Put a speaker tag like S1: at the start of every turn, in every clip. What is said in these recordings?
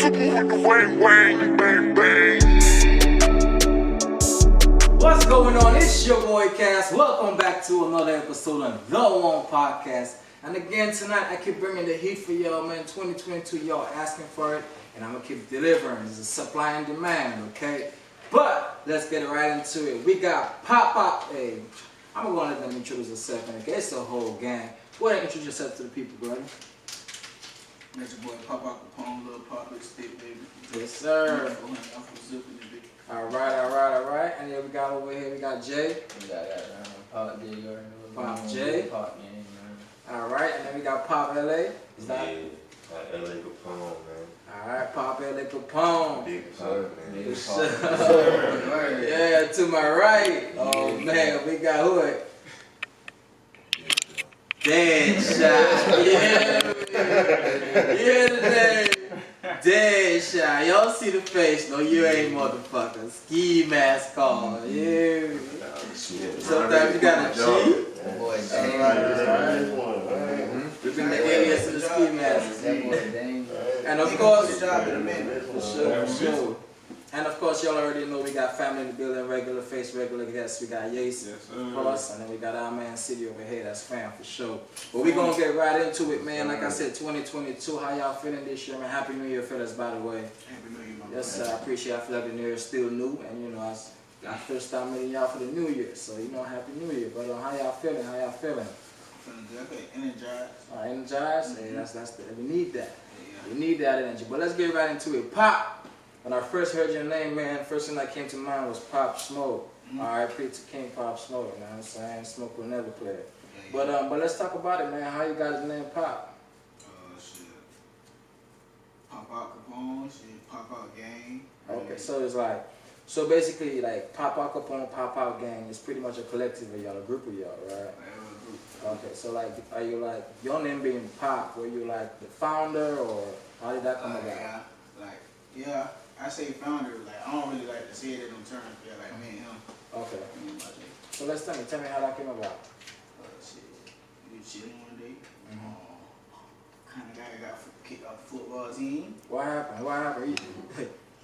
S1: What's going on? It's your boy Cass. Welcome back to another episode of The One Podcast. And again tonight I keep bringing the heat for y'all, man. 2022, y'all asking for it, and I'm gonna keep delivering. It's a supply and demand, okay? But let's get right into it. We got Popout. Hey, I'm gonna let them introduce themselves, man. Okay, it's a whole gang. Go ahead and introduce yourself to the people, brother.
S2: That's your boy Popout Kapone, little pop, big stick, baby.
S1: Yes, sir. Alright. And then we got over here, we got Jay.
S3: We got Pop J, you already know.
S1: Pop J.
S3: Pop Gang,
S1: Alright, and then we got Pop LA. Is that?
S4: Yeah, LA Kapone, man.
S1: Alright, Pop LA Kapone.
S4: Big Pop, man.
S3: Big Pop.
S1: Yeah, to my right. Oh man, we got who? Deadshot. Yeah, today. Deadshot. Y'all see the face? No, you ain't motherfucker. Ski mask on. Yeah. Sometimes you gotta cheat.
S3: That boy
S1: We've been the alias of the ski mask.
S3: That boy Dang.
S1: And of course,
S2: For
S1: sure. And of course, y'all already know we got family in the building, regular face, regular guests. We got Yace, of course, and then we got our man City over here. That's fam for sure. But we gonna get right into it, man. Like I said, 2022. How y'all feeling this year, man? Happy New Year, fellas, by the way.
S2: Happy New Year, my
S1: Yes, sir. I appreciate it. I feel like the New Year is still new, and you know, I first time meeting y'all for the New Year. So you know, Happy New Year. But how y'all feeling? How y'all feeling?
S2: Feeling good, okay, energized.
S1: Energized. Hey, that's we need that. We need that energy. But let's get right into it. Pop. When I first heard your name, man, first thing that came to mind was Pop Smoke. R.I.P. to King Pop Smoke, you know what I'm saying? Smoke will never play it. But let's talk about it, man. How you got his name Pop?
S2: Shit. Popout Kapone, shit, Popout Gang.
S1: Okay, so it's like, so basically like Popout Kapone, Popout Gang is pretty much a collective of y'all, a group of y'all, right? Okay, so like, are you like, your name being Pop, were you like the founder, or how did that come about?
S2: Yeah, I say founder, like, I don't really like to say it in them terms, yeah, like me and him.
S1: Okay. So let's tell me how that came about.
S2: Shit, we was chilling one day. Kind of guy got kicked off the football team.
S1: What happened?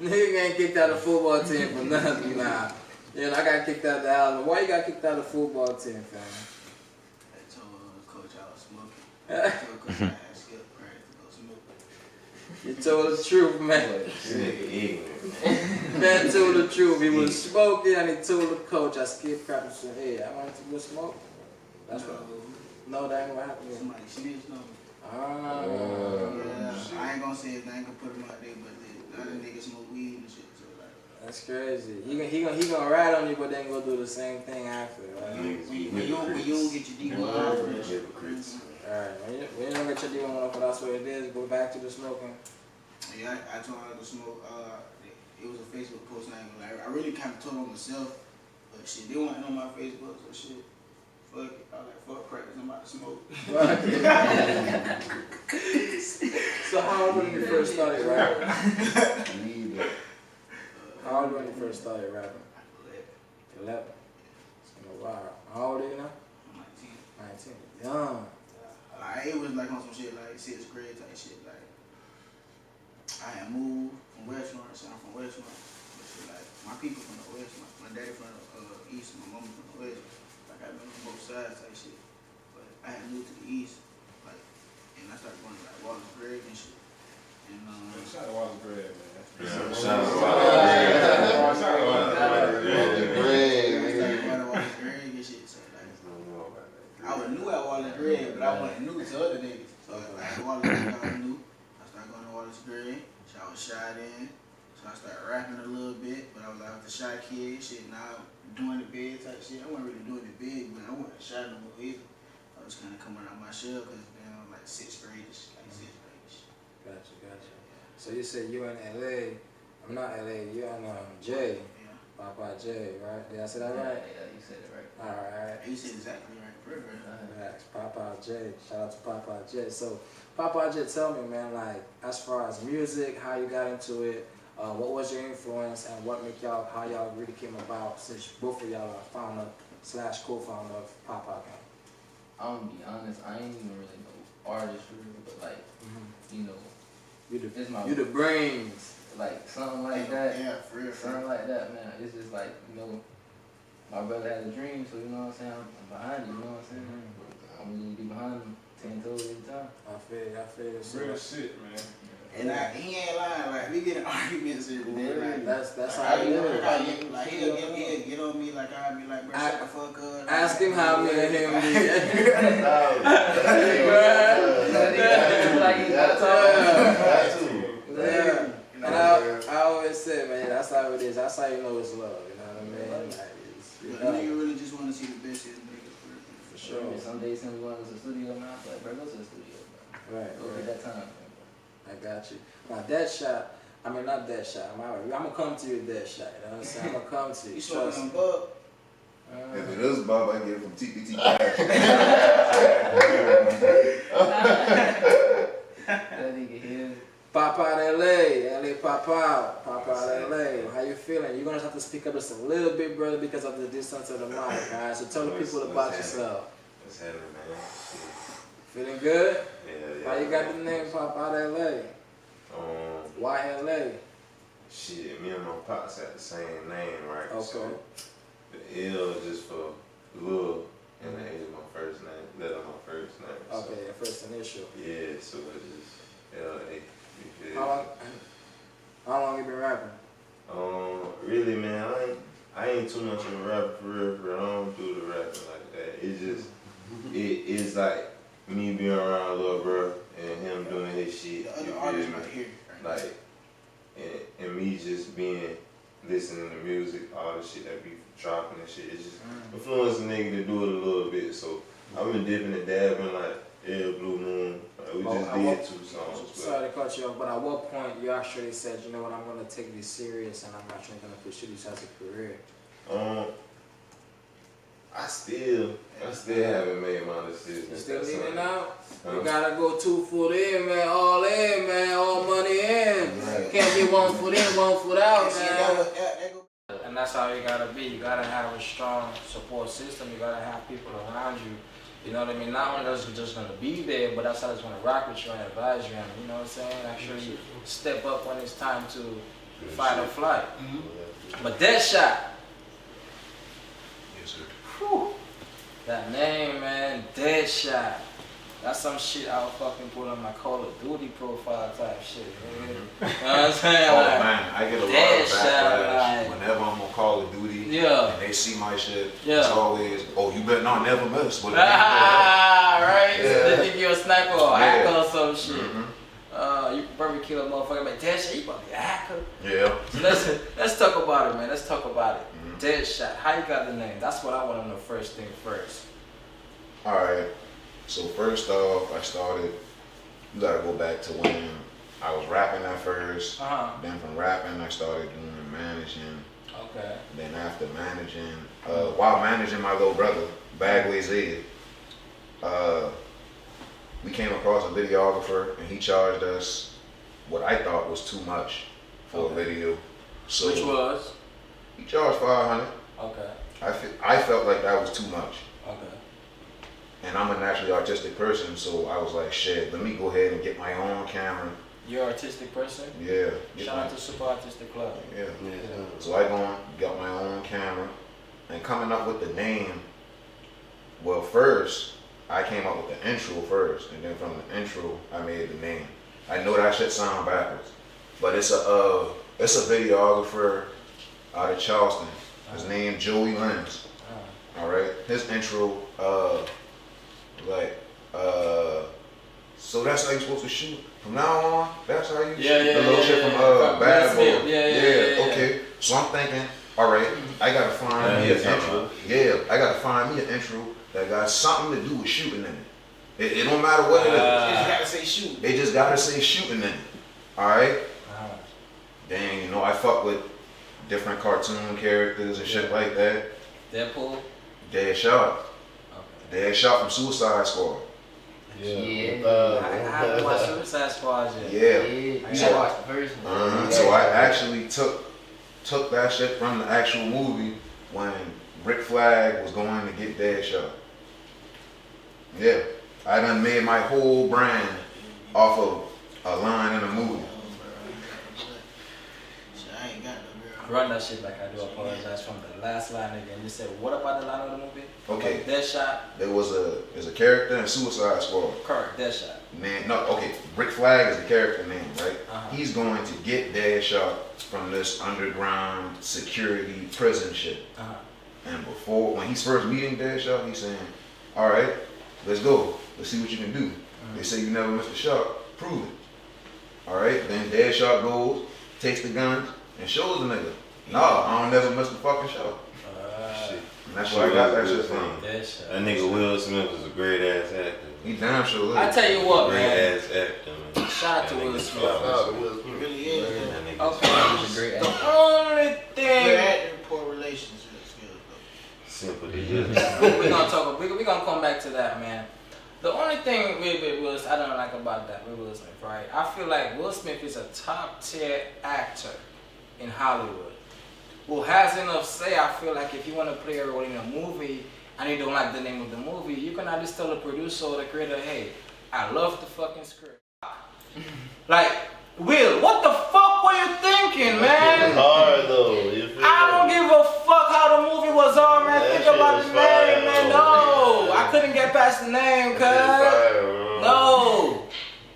S1: Nigga ain't kicked out of the football team for nothing, nah. Yeah, I got kicked out of the album. Why you got kicked out of the football team, fam?
S2: I told coach I was smoking. I told coach I had skipped practice to go smoke.
S1: You told the truth, man. Man told the truth. He was smoking and he told the coach, I skipped practice. And hey, I wanted to go smoke. That's what. No, that ain't what happened.
S2: Somebody snitched on me.
S1: Yeah,
S2: I ain't gonna say it. I ain't gonna put him out there, but the other niggas smoke weed and shit. So like,
S1: that's crazy. He gonna ride on you, but then go do the same thing after. Right?
S2: when you don't get your D1 off,
S1: Alright, when you don't get your D1 off, that's what it is. Go back to the smoking.
S2: yeah, I told her to smoke. It was a Facebook post. I really kind of told on myself, but shit, they weren't on my Facebook, so shit. Fuck it. I was like, fuck practice, I'm about to smoke.
S1: So how old when you first started rapping? How old when you first started rapping? 11. It's been a while. How old are you now?
S2: I'm 19.
S1: 19. Young.
S2: It was like on some shit like 6th grade type shit. Like, I had moved from Westmont, so I'm from Westmont. But shit, like, my people from the West, my daddy from the East, my mama from the West. Like, I've been on both sides type shit. But I had moved to the East, like, and I started going to like Wallace Greg and shit. And
S5: shout out to Wallace Greg, man.
S4: Shout out to Wallace
S2: Greg and shit. So, like, I was new at Wallace Greg, but I wasn't new to other niggas. So, like, Wallace Greg, I was new. I started going to Wallace Greg. So I was shot in. So I started rapping a little bit, but I was like the shy kid, shit. Now doing the big type shit. I wasn't really doing it big, but I wasn't shy no more either. I was kind of coming out my shell because then I was like 6th grade-ish,
S1: Gotcha. So you said you in LA. I'm not LA. You're in J.
S2: Yeah.
S1: Papa J, right? Did I say that right?
S3: Yeah, you said it right.
S1: Alright.
S2: You said exactly right.
S1: Relax. Papa J. Shout out to Papa J. So Papa J, tell me, man, like as far as music, how you got into it, what was your influence, and what make y'all, how y'all really came about, since both of y'all are founder / co-founder of Popout Kapone.
S3: I'm gonna be honest, I ain't even really know artists really, but like, you know, It's my
S1: You the brains.
S3: like something like that.
S2: Yeah, for real.
S3: Something like that, man. It's just like, you know, my brother had a dream, so you know what I'm saying? I'm behind you, you know what I'm saying? I'm gonna be behind him 10 toes every time.
S1: I feel it.
S5: Real shit, man.
S2: And he ain't lying. Like we get in arguments every day. Like,
S1: That's
S2: like,
S1: how I live.
S2: like he'll get on me like I'll be like, bro, shut the fuck up.
S1: Ask him how me and him be. Yeah. And I always say, man, that's how it is. That's how you know it's love. You know what I mean? Like,
S2: But the nigga really just want to see the best in his nigga.
S1: for sure.
S3: Some days when we going to the studio, man, I'm like, bro, go to the studio, bro.
S1: Right.
S3: Go get that time, man.
S1: I got you. Now Deadshot, I mean not Deadshot. I'm gonna come to you, Deadshot. You know what I'm saying? I'm gonna come to you.
S2: You
S1: Trust
S2: smoking
S1: me.
S2: them bug?
S4: If it is Bob, I get it from TPT Cash.
S3: That nigga here.
S1: Popout LA Popout LA. How you feeling? You're gonna have to speak up just a little bit, brother, because of the distance of the mic. Alright, so tell the people about yourself.
S4: What's happening, man?
S1: Feeling good?
S4: Yeah.
S1: Why you got the name Popout LA? Why LA?
S4: Shit, me and my pops had the same name, right?
S1: Okay.
S4: So the L just for Lil, and the A is my first name, letter of my first name. So,
S1: Okay, your first initial.
S4: yeah, so it's just L.A. You feel
S1: How long you been rapping?
S4: Really, man, I ain't too much of a rapper for real. I don't do the rapping like that. It's just, it's like me being around little bro and him doing his shit.
S2: The
S4: You
S2: other artist
S4: feel me?
S2: right here.
S4: Like, and me just being, listening to music, all the shit that be dropping and shit. It's just influencing nigga to do it a little bit. So I've been dipping and dabbing like Blue Moon. We just did 2 songs.
S1: Sorry to cut you off, but at what point you actually said, you know what, I'm gonna take this serious and I'm actually gonna pursue this as a career?
S4: I still haven't made my decision.
S1: You still leaving out?
S4: Huh?
S1: You gotta go 2 foot in, man, all money in.
S4: Right.
S1: Can't get 1 foot in, 1 foot out,
S2: See,
S1: man.
S2: that go-
S1: And that's how you gotta be. You gotta have a strong support system. You gotta have people around you. You know what I mean? Not only that's just gonna be there, but that's how it's gonna rock with you and advise you. And you know what I'm saying? Actually step up when it's time to fight or flight. But Deadshot.
S6: Yes, sir.
S1: Whew. That name, man, Deadshot. That's some shit I would fucking put on my Call of Duty profile type shit. Nigga. You know what I'm saying?
S6: Oh
S1: Like,
S6: man, I get a lot of
S1: Deadshot,
S6: backlash
S1: like-
S6: whenever I'm on Call of Duty.
S1: Yeah.
S6: And they see my shit.
S1: Yeah.
S6: It's always, oh, you better not never miss. But
S1: right?
S6: Yeah.
S1: They think you're a sniper or a hacker or some shit.
S6: Mhm.
S1: You can probably kill a motherfucker, but Deadshot, you probably a hacker.
S6: Yeah.
S1: So let's talk about it, man. Let's talk about it. Deadshot, how you got the name? That's what I want to know first thing first.
S6: All right. So first off, I started. You gotta go back to when I was rapping at first. Then from rapping, I started doing managing.
S1: Okay.
S6: Then after managing, while managing my little brother, Bagway Zed, we came across a videographer and he charged us what I thought was too much for a video. So
S1: Which was?
S6: he charged $500.
S1: Okay.
S6: I felt like that was too much.
S1: Okay.
S6: And I'm a naturally artistic person, so I was like, shit, let me go ahead and get my own camera.
S1: You're an artistic person?
S6: Yeah. get
S1: Shout
S6: my-
S1: out to Super Artistic Club.
S6: Yeah. So I got my own camera and coming up with the name. Well, first I came up with the intro first, and then from the intro I made the name. I know that shit sound backwards, but it's a videographer out of Charleston. His name Joey Lenz. All right, his intro so that's how you're supposed to shoot. From now on, that's how you shoot. The little shit from Bad Boy.
S1: Yeah.
S6: Okay. So I'm thinking, all right, I gotta find me an intro. Yeah, I gotta find me an intro that got something to do with shooting in it. It don't matter what it is.
S2: You just gotta say shoot.
S6: They just gotta say shooting in it. All right. Then I fuck with different cartoon characters and shit like that.
S1: Deadpool?
S6: Deadshot.
S1: Okay.
S6: Deadshot from Suicide Squad.
S3: Yeah.
S1: I haven't watched Suicide Squad yet.
S6: Yeah.
S3: I gotta watch the first one.
S6: So I actually took that shit from the actual movie when Rick Flag was going to get Deadshot. Yeah. I done made my whole brand off of a line in a movie.
S2: Shit, I ain't got no girl.
S1: Run that shit back. I do apologize from the last line again. You said what about the line of the movie?
S6: Okay.
S1: Like Deadshot.
S6: There's a character in Suicide Squad.
S1: Correct. Deadshot.
S6: Man, no, okay. Brick Flag is the character name, right?
S1: Uh-huh.
S6: He's going to get Deadshot from this underground security prison shit.
S1: Uh-huh.
S6: And when he's first meeting Deadshot, he's saying, "All right, let's go. Let's see what you can do." They say you never missed a shot. Prove it. All right. Then Deadshot goes, takes the guns, and shows the nigga, "Nah, I don't never miss a fucking shot."
S4: Shit.
S6: And that's where I got that shit from.
S1: Deadshot.
S4: That nigga Will Smith was a great ass actor.
S6: He damn sure
S1: I
S6: is.
S1: tell you what,
S4: Great
S1: man.
S4: ass actor, man.
S1: Shout out to
S4: That
S1: Will
S4: nigga
S1: Smith.
S4: flawless.
S2: It really is.
S4: That
S2: Yeah.
S4: nigga's
S1: Okay.
S4: flawless.
S3: He's a great
S1: The
S3: actor.
S1: only
S2: Good
S1: thing
S2: acting, poor relationship skills though.
S4: Simple as just.
S1: we're gonna talk. We're gonna come back to that, man. The only thing with Will Smith, I don't like about that with Will Smith, right? I feel like Will Smith is a top tier actor in Hollywood who has enough say. I feel like if you want to play a role in a movie and you don't like the name of the movie, you can at least tell the producer or the creator, "Hey, I love the fucking script." Like, Will, what the fuck were you thinking, man?
S7: Hard though. You feel
S1: I don't
S7: me?
S1: give a fuck how the movie was on, man.
S7: That
S1: Think
S7: shit
S1: about
S7: was
S1: the
S7: fire,
S1: name, man.
S7: though.
S1: No, I couldn't get past the name,
S7: That shit
S1: cuz.
S7: fire, bro.
S1: No,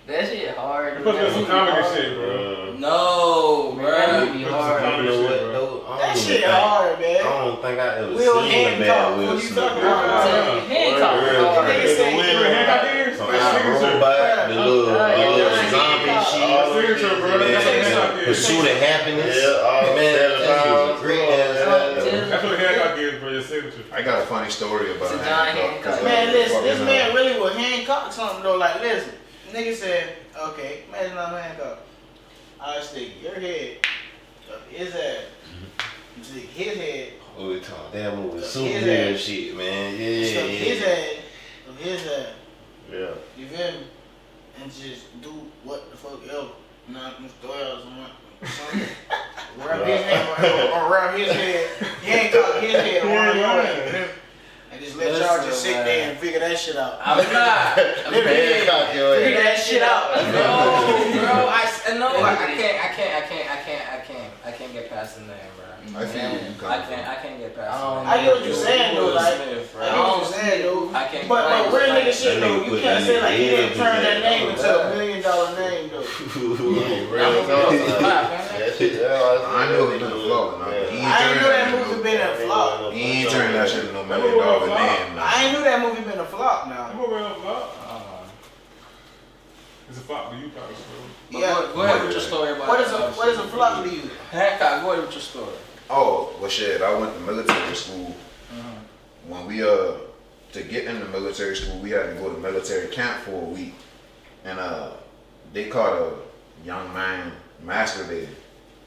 S3: That shit hard.
S5: You put
S3: That
S5: some
S3: movie
S5: comedy
S3: hard.
S5: shit, bro.
S1: no,
S3: Man, that
S1: bruh.
S3: movie
S5: Put some
S3: hard.
S5: comedy
S4: You know
S5: shit,
S4: what,
S5: bro.
S4: though? I
S2: That
S4: don't
S2: shit
S4: think-
S2: hard,
S4: I
S2: man.
S4: don't think I ever
S2: Will
S4: seen a
S2: Hancock,
S4: bad
S2: what
S4: Will
S2: you
S4: Smith.
S2: talking
S4: movie.
S2: about?
S3: Hancock.
S7: Real
S2: Nigga said
S7: Will.
S5: You ain't got ears?
S4: Some
S5: That's signature.
S4: iRobot, the little
S3: Yeah,
S4: zombie
S3: yeah.
S4: shit.
S5: That's signature, bro. That's
S4: Man,
S5: Hancock is.
S4: Pursuit of Happiness.
S7: Yeah, all
S4: Man, that shit was a
S7: Pounds,
S4: great ass
S3: bro.
S4: actor.
S5: That's what Hancock is, bro. Your signature.
S6: I got a funny story about
S3: It's a John
S6: Hancock. 'cause,
S3: Hancock.
S2: Man, listen, this
S6: fucking,
S2: man really was Hancock something though. Like, listen, nigga said, okay, imagine I'm Hancock. I stick your head up his ass. You stick his head
S4: Oh, we talk that movie
S2: His
S4: superhero
S2: ass.
S4: shit, man.
S2: up
S4: Yeah,
S2: his
S4: yeah.
S2: ass, up his ass.
S7: Yeah.
S2: You feel me? And just do what the fuck else. Not Mr. Wells or something. Wrap his head or wrap his head. Hancock his head around your head. And just let y'all just sit there and figure that shit out.
S1: I'm not. I'm
S2: Literally,
S7: Hancock your ass.
S2: figure that shit out.
S1: No, bro. I can't get past the name, bro.
S6: I feel where you
S1: I
S6: coming
S1: can't get past
S3: I
S1: the
S3: don't
S1: name.
S2: I get what you're saying though,
S1: Will
S2: like,
S1: Smith, bro.
S2: I get what you're saying though.
S1: I can't.
S2: But real nigga shit
S4: That
S2: though,
S4: nigga
S2: you
S4: put
S2: can't
S4: that
S2: say like he
S4: nigga
S2: didn't turn that
S4: head
S2: name
S4: up.
S2: into $1 million name though.
S7: Real talk. That shit,
S6: I know he been a flop, nah. He ain't
S2: I ain't
S6: turned
S2: know that
S6: that.
S2: movie been a flop.
S6: He ain't turned that shit into no $1 million name. Nah.
S2: I ain't knew that movie been a flop now.
S5: I'm over a flop. It's a flop to you, probably, bro.
S2: Yeah.
S1: Go ahead with your story about
S2: What is a flop to you?
S1: Hancock, go ahead with your story.
S6: Oh, well shit, I went to military school. When we to get into military school, we had to go to military camp for a week. And they caught a young man masturbating.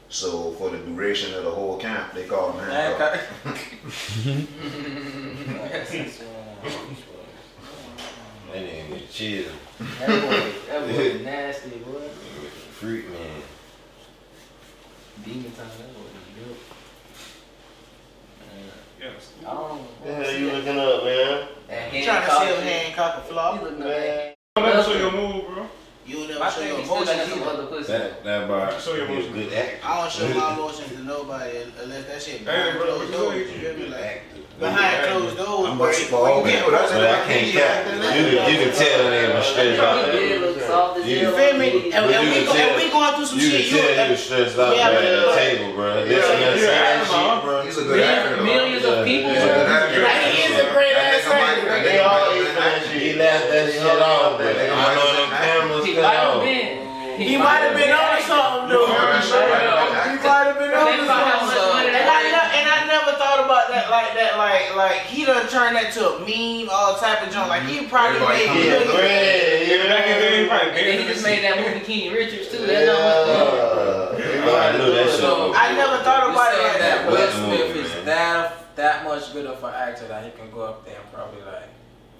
S6: So for the duration of the whole camp, they called him Hancock.
S4: That nigga chill.
S3: That boy nasty, boy.
S4: Freak, man.
S3: Demon time, that boy is dope.
S5: Yes.
S3: I don't
S7: What the hell you looking up, man?
S3: That
S2: You trying to see if
S3: shit.
S2: Hancock a
S3: You
S2: flop?
S3: looking up that
S5: I'm never show your move, bro.
S2: You never
S3: My
S2: show
S3: thing
S2: your
S3: is still got
S2: emotions
S3: some
S2: either.
S3: other pussy.
S4: That bar.
S5: Show your
S4: He a
S5: emotions.
S4: good actor.
S2: I don't show my emotions to nobody unless that shit
S5: Hey,
S2: behind
S5: bro,
S2: closed
S5: you
S2: doors.
S5: say-
S2: You feel me?
S4: Good
S2: Like,
S4: actor.
S2: behind closed doors,
S6: I'm
S2: where
S6: much
S2: you
S6: for all
S2: get
S6: that.
S2: personal
S4: But I can't
S2: opinion
S4: cap.
S2: after that.
S4: You can tell they was stressed out.
S3: He did look soft as
S4: You
S3: hell.
S2: feel me? And
S4: But you
S2: we
S4: can tell-
S2: going through some
S4: You
S2: shit.
S4: can tell he was stressed out
S2: Yeah,
S4: at
S2: but
S4: the
S2: like-
S4: table, bro. Listen to
S5: yeah,
S4: that
S5: yeah,
S4: shit, bro.
S6: He's a good actor though.
S3: Millions of people.
S6: He's a good actor.
S2: Like, he is a great ass actor.
S7: They all ate for that
S4: He
S7: shit.
S4: laughed that shit off, but
S6: They
S4: I know them cameras
S3: He
S4: cut
S3: might have
S4: off.
S3: been.
S2: He might have been on to something, though. He might have been on to something. And I never thought about that like that. Like he done turned that to a meme, all type of junk. Like he probably
S6: Everybody
S2: made
S6: come
S7: Yeah,
S2: millions.
S7: great.
S5: Back in the day, he probably
S3: And then he just made that movie King Richards too. That's
S7: Yeah.
S4: I knew that shit.
S2: I never thought
S1: You
S2: about it
S1: saying
S2: like
S1: that
S2: that.
S1: Will
S4: Black
S1: Smith
S4: movie,
S1: is
S4: man.
S1: that much good of an actor that he can go up there and probably like,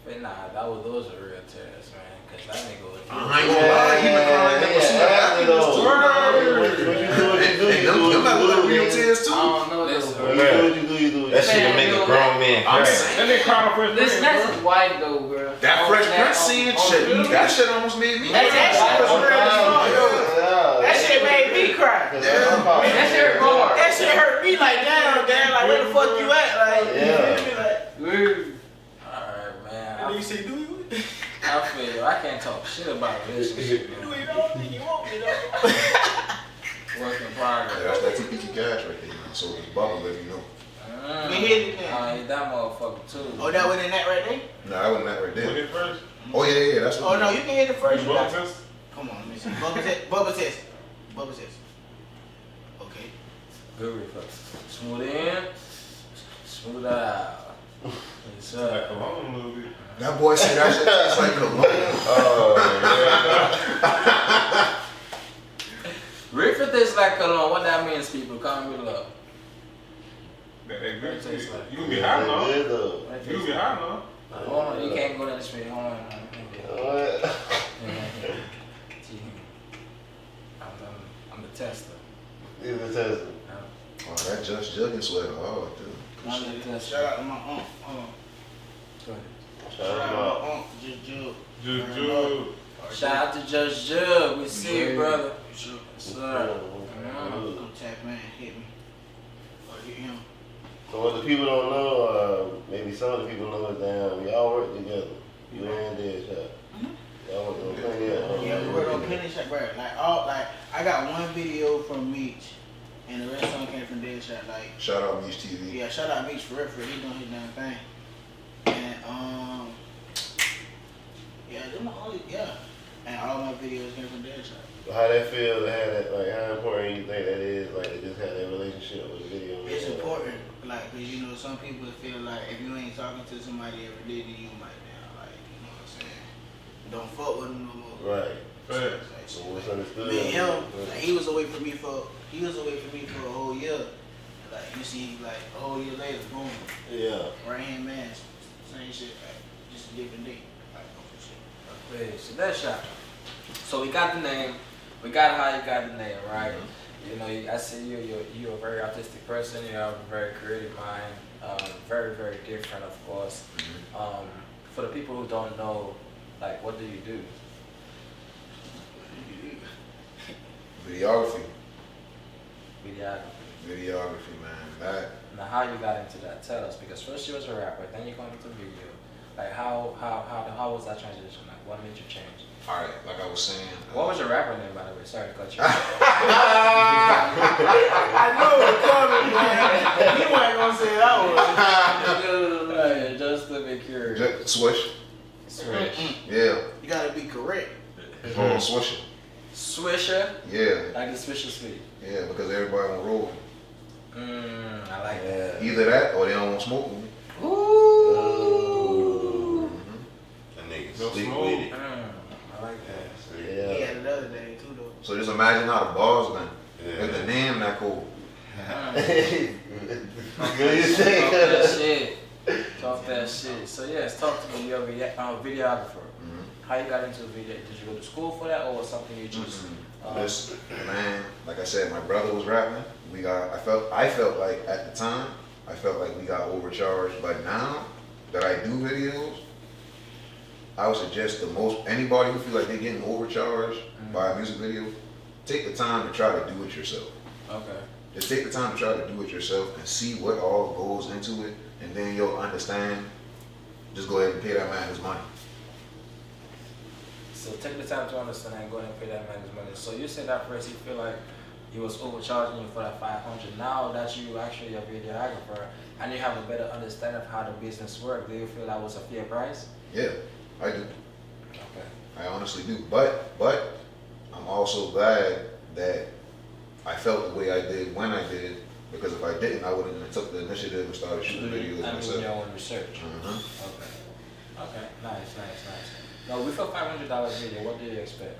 S1: but nah, those are real tears, man. Cause that nigga was.
S6: I ain't gonna lie, he been crying that Pursuit of Happiness too. Hey, them not little real tears
S3: I
S6: too.
S3: don't know
S1: Listen,
S3: though.
S1: man,
S7: what you do.
S6: That shit will make a grown man
S5: I'm
S6: cry.
S5: saying, that nigga crying for his
S3: Listen,
S5: friend,
S3: that's
S5: bro.
S3: his wife though, bro.
S6: That Fresh Prince scene, shit, that shit almost made me
S2: That shit was real as fuck, yo.
S7: Yeah.
S2: That shit made me cry.
S3: That shit hard.
S2: That shit hurt me like, damn, like, where the fuck you at? Like, you
S7: Yeah.
S2: feel me? Like,
S1: Alright, man.
S2: and you say, do you?
S1: I feel you. I can't talk shit about a relationship.
S2: Do
S1: man.
S2: you don't think you want me, though?
S1: Work in progress.
S6: Yeah, that's that TPT cash right there, man. So it's bubble, let me know.
S2: We hit it then.
S1: I hit that motherfucker too.
S2: Oh, that was in that right there?
S6: Nah, I wasn't that right
S5: With
S6: there.
S5: it first.
S6: Oh yeah, that's what.
S2: Oh, no, you can hit the first
S5: You
S2: one.
S5: bump test?
S2: Come on, let me see. Bubble test. Bubble test. Okay.
S1: Good reflex. Smooth in, smooth out. Yes,
S5: Like
S1: sir.
S5: cologne a little bit.
S6: That boy said that shit tastes like cologne.
S1: Reefer tastes like cologne. What that means, people? Comment below.
S5: That good
S1: It tastes
S5: shit.
S1: like-
S5: You can be high now.
S7: Good though.
S1: What it
S5: You can
S1: tastes
S5: be
S1: like?
S5: high now.
S1: Hold on, you can't go down the street. Hold on.
S7: What?
S1: I'm the tester.
S7: He's a tester.
S6: Oh, that Just Juggin sweater hard too.
S1: I'm the tester.
S2: Shout out to my aunt. Hold on.
S1: Go ahead.
S7: Shout out to my
S2: aunt. Just Jug.
S5: Just Jug.
S1: Shout out to Judge Jug. We see you, brother.
S2: Sure.
S1: Yes, sir.
S2: Come tap man, hit me. Or hit him.
S7: So what the people don't know, maybe some of the people know is damn, y'all work together. You and Deadshot. Y'all work on plenty of
S2: Yeah, we worked on plenty shit, bro. Like I got one video from Meech, and the rest of them came from Deadshot. Like,
S6: Shout out Meech TV.
S2: yeah, shout out Meech for real, he doing his damn thing. And yeah, they're my only, and all my videos came from Deadshot.
S7: How that feel to have that, like how important you think that is, like to just have that relationship with the video?
S2: It's important, like, cause you know some people feel like if you ain't talking to somebody every day, then you might like, you know what I'm saying, don't fuck with them no more.
S7: Right.
S5: Facts.
S2: Like,
S7: So what's understood?
S2: me and him, like, he was away from me for a whole year. Like you see, like a whole year later, boom,
S7: Yeah.
S2: right hand man, same shit, like, just a different day. Like, no shit.
S1: Okay, so that shot. So we got the name. We got how you got the name, right? You know, I see you're a very artistic person. You have a very creative mind. Very, very different, of course. For the people who don't know, like, what do you do?
S6: Videography.
S1: Videography.
S6: Man.
S1: Now, how you got into that? Tell us, because first you was a rapper, then you got into video. Like, how was that transition? Like, what made you change?
S6: Alright, like I was saying.
S1: What was your rapper name, by the way? Sorry to cut you.
S2: I know it coming, man. You ain't gonna say that one.
S1: Just to be curious.
S6: Swish.
S1: Swish.
S6: Yeah.
S2: You gotta be correct.
S6: Hold on, Swisher.
S1: Swisher?
S6: Yeah.
S1: Like the Swisher Sweet.
S6: Yeah, because everybody want to roll.
S1: I like that.
S6: Either that or they don't want to smoke with me.
S1: Ooh.
S4: That nigga
S5: Go
S4: sleep
S5: smooth.
S4: with it.
S1: I like that.
S2: He
S7: Yeah.
S2: had another day too though.
S6: So just imagine how the bars been.
S4: Yeah.
S6: With the name that cool.
S7: Good you
S1: Talk
S7: say.
S1: that shit. Talk that shit. So yes, talk to me. You're a videographer. How you got into video? Did you go to school for that, or was something you just?
S6: Listen, man, like I said, my brother was rapping. I felt like at the time, I felt like we got overcharged. But now that I do videos, I would suggest anybody who feel like they're getting overcharged by a music video, take the time to try to do it yourself.
S1: Okay.
S6: Just take the time to try to do it yourself and see what all goes into it, and then you'll understand. Just go ahead and pay that man his money.
S1: So take the time to understand and go ahead and pay that man his money. So you said that first you feel like he was overcharging you for that 500. Now that you actually a videographer and you have a better understanding of how the business works, do you feel that was a fair price?
S6: Yeah, I do.
S1: Okay.
S6: I honestly do. But I'm also glad that I felt the way I did when I did, because if I didn't, I wouldn't have took the initiative and started shooting videos
S1: And doing your
S6: myself.
S1: own research.
S6: Mhm.
S1: Okay. Okay. Nice. Now with a $500 video, what do you expect?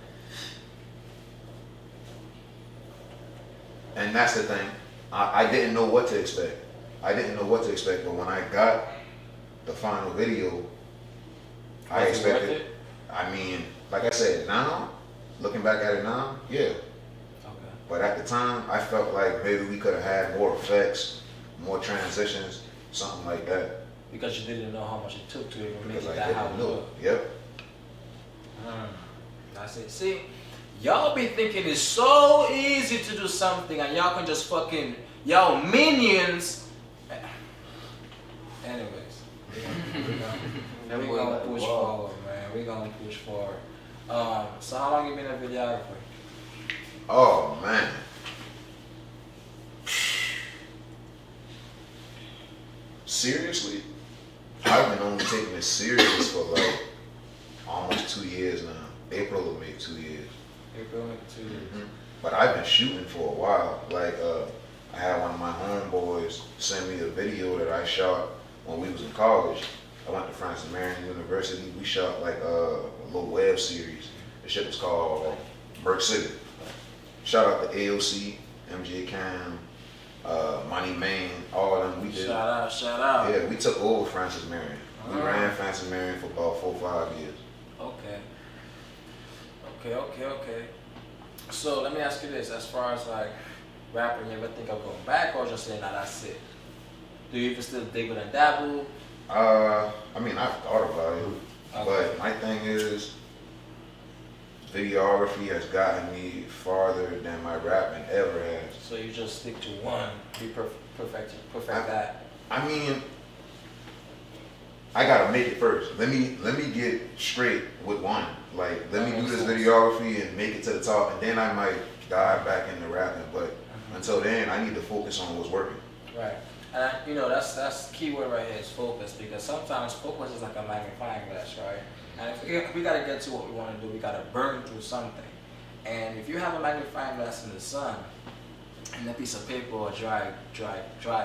S6: And that's the thing. I didn't know what to expect. But when I got the final video, I
S1: Was it worth
S6: expected.
S1: it?
S6: I mean, like I said, now, looking back at it now, yeah.
S1: Okay.
S6: But at the time, I felt like maybe we could have had more effects, more transitions, something like that.
S1: Because you didn't know how much it took to even make
S6: Because
S1: it
S6: I
S1: that how
S6: didn't
S1: it
S6: know.
S1: looked.
S6: Yep.
S1: That's it. See, y'all be thinking it's so easy to do something and y'all can just fucking, y'all minions. Anyways, we gonna push forward, man. We gonna push forward. So how long you been a videographer?
S6: Oh man. Seriously, I've been only taking it serious for like almost 2 years now. April will make 2 years.
S1: April, 2 years.
S6: But I've been shooting for a while. Like I had one of my homeboys send me a video that I shot when we was in college. I went to Francis Marion University. We shot like a little web series. The shit was called Merc City. Shout out to AOC, MJ Cam, Money Man, all of them. We did.
S1: Shout out.
S6: Yeah, we took over Francis Marion. We ran Francis Marion for about 4 or 5 years.
S1: Okay. So let me ask you this: as far as like rapping, you ever think of going back, or just saying, "Nah, that's it"? Do you even still dig with and dabble?
S6: I mean, I've thought about it, but my thing is, videography has gotten me farther than my rapping ever has.
S1: So you just stick to one, be perfect that.
S6: I mean, I gotta make it first. Let me get straight with one. Like, let me do this videography and make it to the top, and then I might dive back into rapping. But until then, I need to focus on what's working.
S1: Right. And you know, that's the key word right here is focus, because sometimes focus is like a magnifying glass, right? And if we gotta get to what we want to do, we gotta burn through something. And if you have a magnifying glass in the sun, and a piece of paper or dry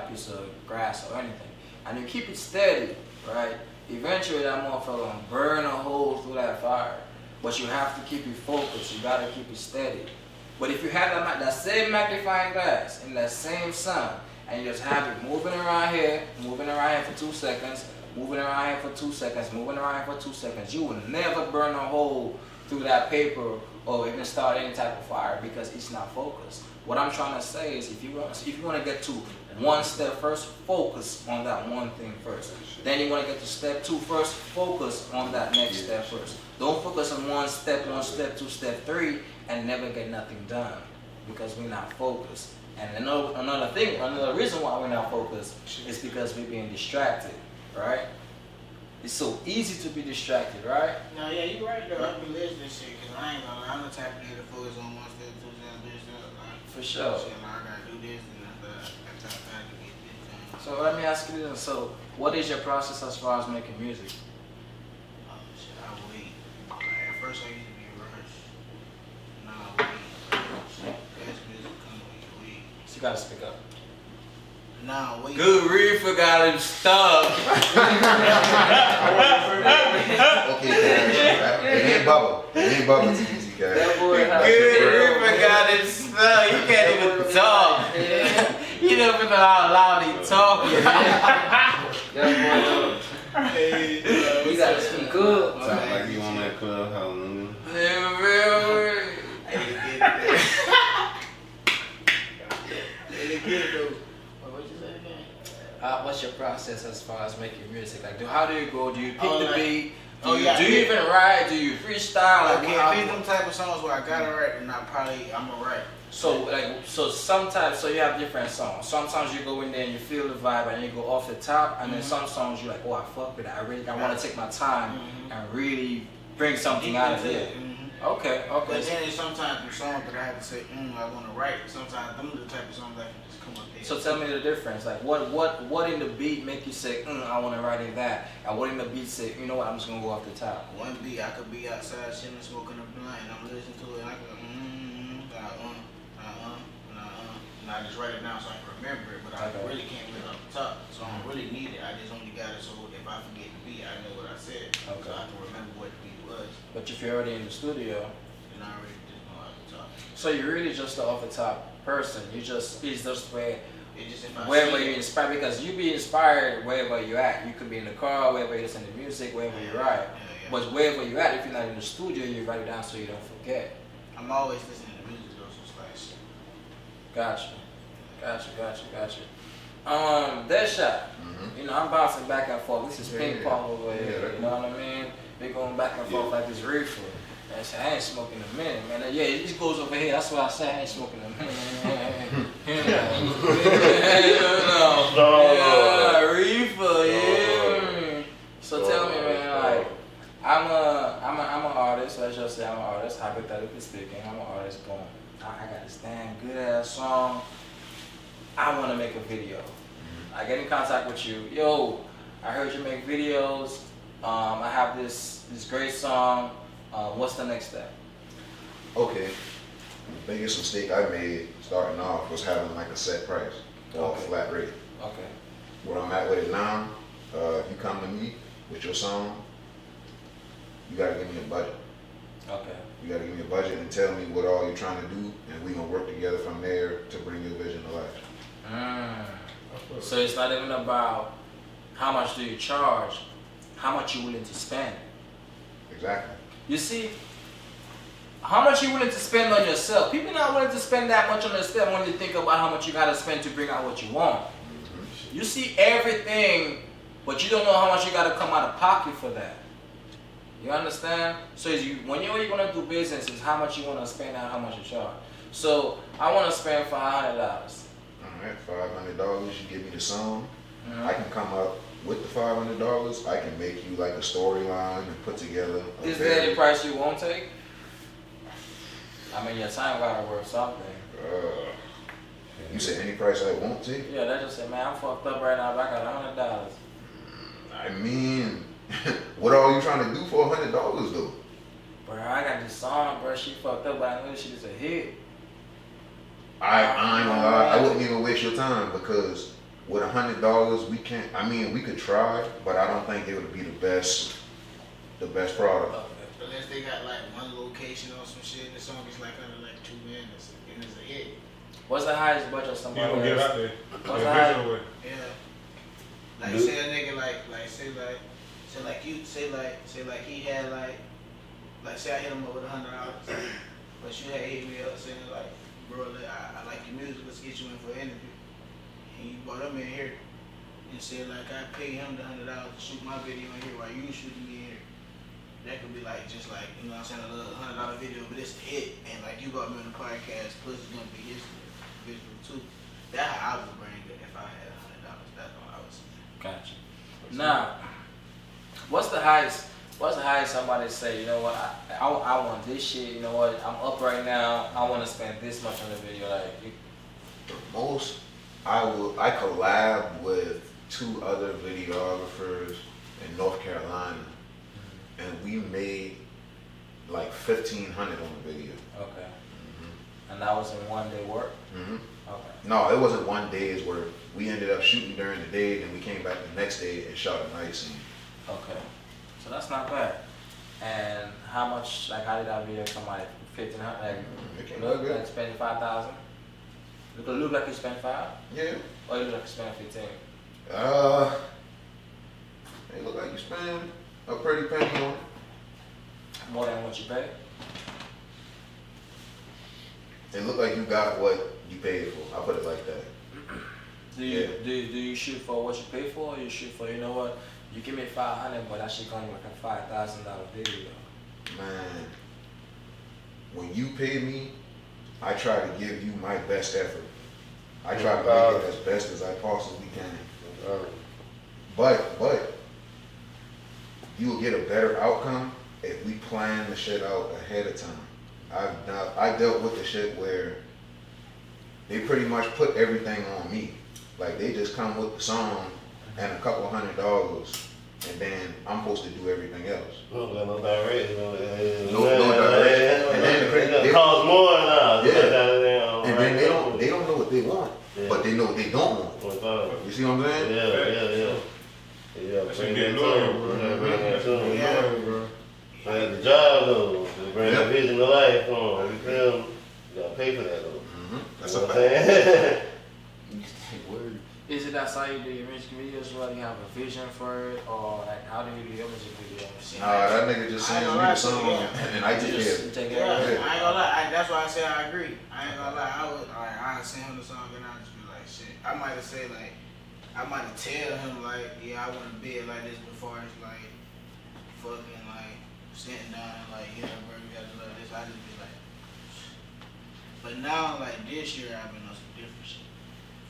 S1: piece of grass or anything, and you keep it steady, right? Eventually that motherfucker gonna burn a hole through that fire. But you have to keep it focused. You gotta keep it steady. But if you have that same magnifying glass in that same sun, and you just have it moving around here for 2 seconds, moving around here for 2 seconds, moving around here for 2 seconds, you will never burn a hole through that paper or even start any type of fire, because it's not focused. What I'm trying to say is, if you want to get to one step first, focus on that one thing first. Then you want to get to step 2 first, focus on that next step first. Don't focus on one step, 2 step 3, and never get nothing done, because we're not focused. And another reason why we're not focused is because we're being distracted, right? It's so easy to be distracted, right?
S2: No, yeah, you're right though. I be listening to shit, because I ain't gonna lie. I'm the type of nigga to focus on one step, 2 step, 3 steps. Like,
S1: For sure.
S2: shit, like, I gotta do this, and that's how I can get this done.
S1: So let me ask you this. So what is your process as far as making music?
S2: Shit, I wait. Like, at first I used to be rushed. Now I wait. Shit, best music come when you wait.
S1: So you gotta speak up.
S2: Now wait.
S1: Good reefer got him stuck.
S6: Okay, guys. It ain't bubble. It ain't bubble easy, guys.
S3: That boy has
S1: Good reefer got him stuck. He can't even talk. You don't even know how loud he talking.
S3: That boy, you gotta speak up.
S5: Sound like you on that clubhouse, nigga.
S2: I didn't get it. I didn't get it though. What you say again?
S1: What's your process as far as making music? Like, how do you go? Do you pick the
S2: like-
S1: beat? Do
S2: oh,
S1: you,
S2: yeah,
S1: do you
S2: yeah.
S1: even write? Do you freestyle? Like,
S2: Okay,
S1: how-
S2: if it's them type of songs where I gotta write, then I'm gonna write.
S1: So sometimes, so you have different songs. Sometimes you go in there and you feel the vibe and you go off the top, and then some songs you're like, oh, I fuck with it. I want to take my time and really bring something out of it. Okay.
S2: But then there's sometimes some songs that I have to say, I want to write. Sometimes them are the type of songs that can just come up there.
S1: So tell me the difference. Like, what in the beat make you say, I want to write in that, and what in the beat say, you know what, I'm just gonna go off the top.
S2: One beat, I could be outside chilling, smoking a blunt, and I'm listening to it, and I can and I just write it down so I can remember it, but I really can't read it off the top, so I don't really need it. I just only got it so if I forget the beat, I know what I said, so I can remember what the beat was,
S1: But if you're already in the studio,
S2: and I already just know off the top.
S1: so you're really just the off the top person. It's just where
S2: It just if I
S1: wherever
S2: see
S1: you're
S2: it,
S1: inspired, because you be inspired wherever you're at. You could be in the car, wherever you listen to music, wherever you ride.
S2: yeah.
S1: But wherever you're at, if you're not in the studio, you write it down so you don't forget.
S2: I'm always listening to music though, so it's like shit.
S1: Gotcha. Deadshot. You know, I'm bouncing back and forth. This is ping pong over here.
S6: Yeah,
S1: You know what I mean? We going back and forth like this reefer. And I say, I ain't smoking in a minute, man. Yeah, it just goes over here. That's why I say I ain't smoking in a minute. Reefer, yeah. So tell me, man, like, I'm an artist. Let's just say I'm an artist. Hypothetically speaking, I'm an artist. Boom. I got this damn good ass song. I want to make a video. I get in contact with you. Yo, I heard you make videos. I have this great song. What's the next step?
S6: Okay. The biggest mistake I made starting off was having like a set price or a flat rate.
S1: Okay.
S6: Where I'm at with it now, if you come to me with your song, you gotta give me a budget.
S1: Okay.
S6: You gotta give me a budget and tell me what all you're trying to do, and we gonna work together from there to bring your vision to life.
S1: So it's not even about how much do you charge, how much you willing to spend.
S6: Exactly.
S1: You see, how much you willing to spend on yourself. People not willing to spend that much on themselves when they think about how much you gotta spend to bring out what you want. You see everything, but you don't know how much you gotta come out of pocket for that. You understand? So when you're gonna do business, is how much you wanna spend and how much you charge. So I wanna spend $500.
S6: Alright, $500, you give me the song. I can come up with the $500, I can make you like a storyline and put together a
S1: Is there any price you won't take? I mean, your time gotta worth something.
S6: You said any price I won't take?
S1: Yeah, they just say, man, I'm fucked up right now, but I got $100.
S6: I mean, what are you trying to do for $100 though?
S1: Bro, I got this song, bro, she fucked up, but I know this shit is a hit.
S6: I ain't gonna lie, I wouldn't even waste your time because with $100 we can't. I mean, we could try, but I don't think it would be the best product.
S2: Unless they got like one location or some shit, and the song is like under like 2 minutes, and it's a hit.
S1: What's the highest budget somebody
S8: You gonna get
S1: has?
S8: out there.
S1: What's the highest?
S2: Yeah. Like say a nigga say he had like say I hit him up with $100, but you had hit me up saying like, bro, I like your music, let's get you in for an interview. And you brought him in here and said like I paid him the $100 to shoot my video in here while you shooting me in here. That could be like just like, you know what I'm saying, a little $100 video, but it's a hit, and like you brought me on the podcast, plus it's gonna be his visual too. That's how I would bring it if I had $100. That's what I would say.
S1: Gotcha. Now, what's the highest somebody say, you know what, I want this shit, you know what, I'm up right now, I want to spend this much on the video, like,
S6: The most I collabed with 2 other videographers in North Carolina, and we made like $1,500 on the video.
S1: okay. And that was in one day work? Okay.
S6: No, it wasn't one day's work. We ended up shooting during the day, then we came back the next day and shot a night scene.
S1: Okay. So that's not bad. And how much, like, how did that video come out? 1,500? Like,
S6: It came
S1: look
S6: out good.
S1: like spending 5,000? Look like you spent 5?
S6: Yeah.
S1: Or you look like you spent 15?
S6: It look like you spend a pretty penny on it.
S1: More than what you paid?
S6: It looked like you got what you paid for. I'll put it like that.
S1: Do you shoot for what you pay for, or you shoot for, you know what, you give me 500, but that shit gonna be like a $5,000 video?
S6: Man, when you pay me, I try to give you my best effort. I try to make it as best as I possibly can. But you will get a better outcome if we plan the shit out ahead of time. I dealt with the shit where they pretty much put everything on me. Like they just come with the song and a couple $100, and then I'm supposed to do everything else.
S7: No direct.
S6: No direct. And then
S7: it costs more now.
S6: Yeah. And then they don't know what they want, but they know what they don't want. You see what I'm saying?
S7: Yeah.
S8: That should get loyal, bro.
S7: Bro. That's the job though. To bring that vision to life. You feel me? You gotta pay for that though.
S6: That's
S7: You know
S6: a
S7: what I'm saying?
S1: Is it that's how you do your music videos, whether you have a vision for it, or like how do you do your music videos?
S6: Nah, that nigga just sends me the song and I take care of it.
S1: Take
S2: Yeah,
S1: care of it.
S2: I ain't gonna lie. That's why I said I agree. I ain't gonna lie. I send him the song and I just be like, shit. I might have said like, I might tell him like, yeah, I want to bed like this before it's like fucking like sitting down and like, yeah, bro, you gotta do like this. I just be like, but now like this year I've been on some different shit.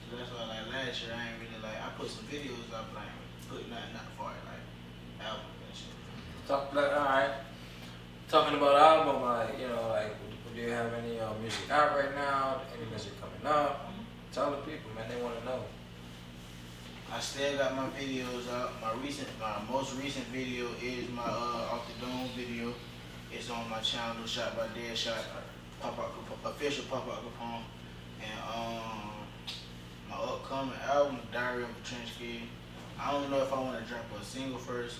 S2: So that's why like last year I ain't really like I put some videos up, but I ain't really put nothing out for it like albums and shit.
S1: Alright. Talking about album, like, you know, like, do you have any music out right now? Any music coming up? Tell the people, man, they want to know.
S2: I still got my videos out. My most recent video is my Off the Dome video. It's on my channel, shot by Deadshot, official Popout Kapone. And my upcoming album, Diary of a Trench Kid. I don't know if I want to drop a single first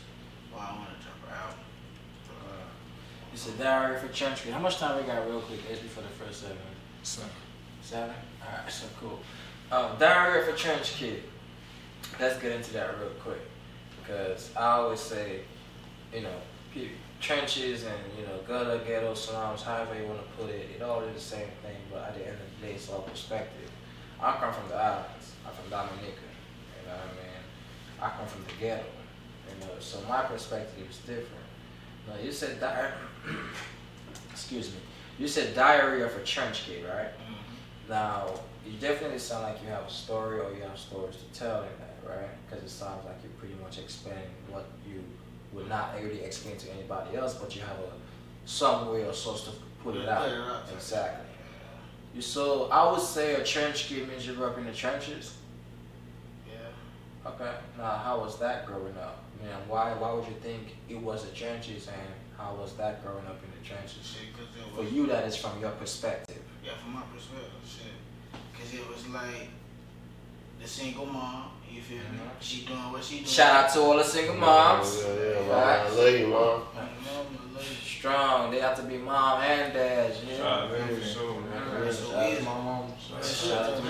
S2: or I want to drop an album.
S1: It's a Diary for Trench Kid. How much time we got real quick? It's before the first 7. 7? Alright, so cool. Diary of a Trench Kid. Let's get into that real quick. Because I always say, you know, trenches and, you know, gutter, ghetto, slums, however you want to put it, it all is the same thing, but at the end of the day, it's all perspective. I come from the islands. I'm from Dominica. You know what I mean? I come from the ghetto. You know, so my perspective is different. Now, you said excuse me. You said Diary of a Trench Kid, right?
S2: Mm-hmm.
S1: Now, you definitely sound like you have a story or you have stories to tell in that, right? Because it sounds like you're pretty much explaining what you would not really explain to anybody else, but you have some way or source to put it out. Exactly. So I would say a trench kid means you grew up in the trenches.
S2: Yeah.
S1: Okay. Now, how was that growing up? Man, why would you think it was the trenches, and how was that growing up in the trenches?
S2: Shit,
S1: For you, that is from your perspective.
S2: Yeah, from my perspective, shit. Cause it was like the single mom, you feel me? She doing what she doing.
S1: Shout out to all the single moms.
S7: Yeah, I love you, mom.
S1: Strong. They have to be mom and dad. You know?
S5: Shout out to them for sure, man.
S1: Shout out to my mom. Shout out to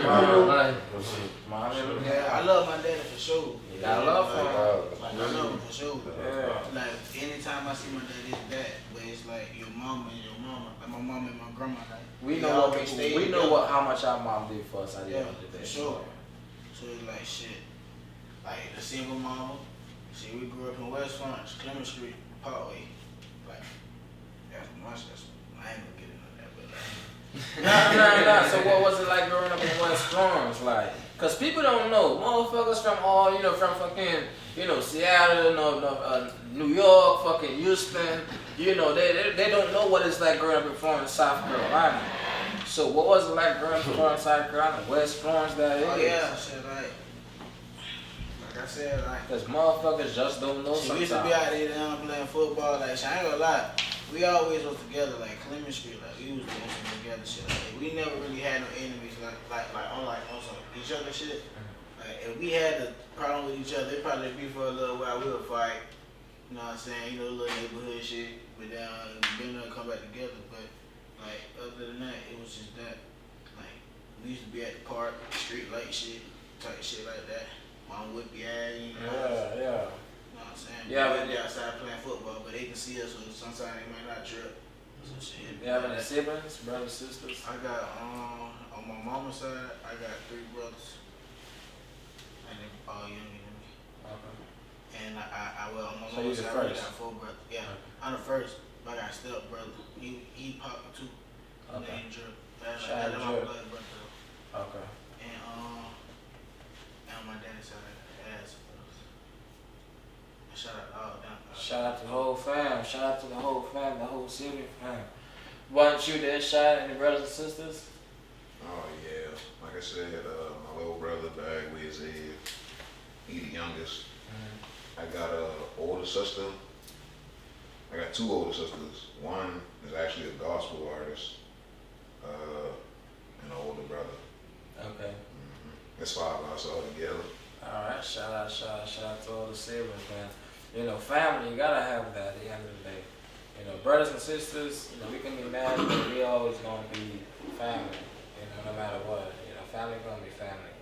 S1: my mom.
S2: Yeah, I love my daddy for sure.
S1: You gotta love him.
S2: Like, I love him for sure.
S1: Yeah.
S2: Like, anytime I see my daddy, it's that. But it's like your mama and your mama. Like my mama and my grandma. Like,
S1: We know how much our mom did for us at the end of the day.
S2: For sure. So it's like shit. Like the single mama. See, we grew up in West Florence, Clement Street, Parkway. Like, that's much. I ain't gonna get into that, but like.
S1: Nah. So what was it like growing up in West Florence? Like, cause people don't know. Motherfuckers from all, you know, from fucking, you know, Seattle, New York, fucking Houston. You know, they don't know what it's like growing up in Florence, South Carolina. So what was it like growing up in Florence, South Carolina, West Florence, that is?
S2: Oh yeah, shit, like I said, like.
S1: Cause motherfuckers just don't know
S2: See,
S1: sometimes.
S2: we used to be out there down playing football, like, I ain't gonna lie. We always was together, like Clement Street, like we was doing some together shit. Like, we never really had no enemies, on some each other shit. Like, if we had a problem with each other, it'd probably be for a little while. We'll fight, you know what I'm saying? You know, little neighborhood shit. But then we'll come back together. But like other than that, it was just that. Like we used to be at the park, street light shit, type shit like that. Mom would be at you know.
S1: Yeah.
S2: You know what I'm saying?
S1: Yeah,
S2: We'd be outside playing football, but they can see us, so sometimes they might not trip. Some shit.
S1: You have any siblings, brothers, sisters?
S2: I got on my mama's side, I got 3 brothers, and they all younger than me.
S1: Okay.
S2: And well, on my
S1: So you
S2: mama's
S1: the
S2: side, I
S1: first?
S2: got 4 brothers. Yeah, I'm the first, but I got a step brother. He popped too.
S1: Okay.
S2: Named Drip. That's
S1: Shout out
S2: my
S1: Drip.
S2: blood brother.
S1: Okay.
S2: And on my daddy's side, I got ass brothers. Shout out to all them.
S1: Shout out to the whole fam. Shout out to the whole fam, the whole city fam. Wasn't you there, shot any brothers and sisters?
S6: Oh yeah, like I said, my little brother died with his he the youngest. I got a older sister. I got 2 older sisters. One is actually a gospel artist, and an older brother.
S1: Okay.
S6: It's 5 of us all together.
S1: Alright, shout out to all the siblings, man. You know, family, you gotta have that at the end of the day. You know, brothers and sisters, you know, we can be mad, but we always gonna be family, you know, no matter what. You know, family gonna be family.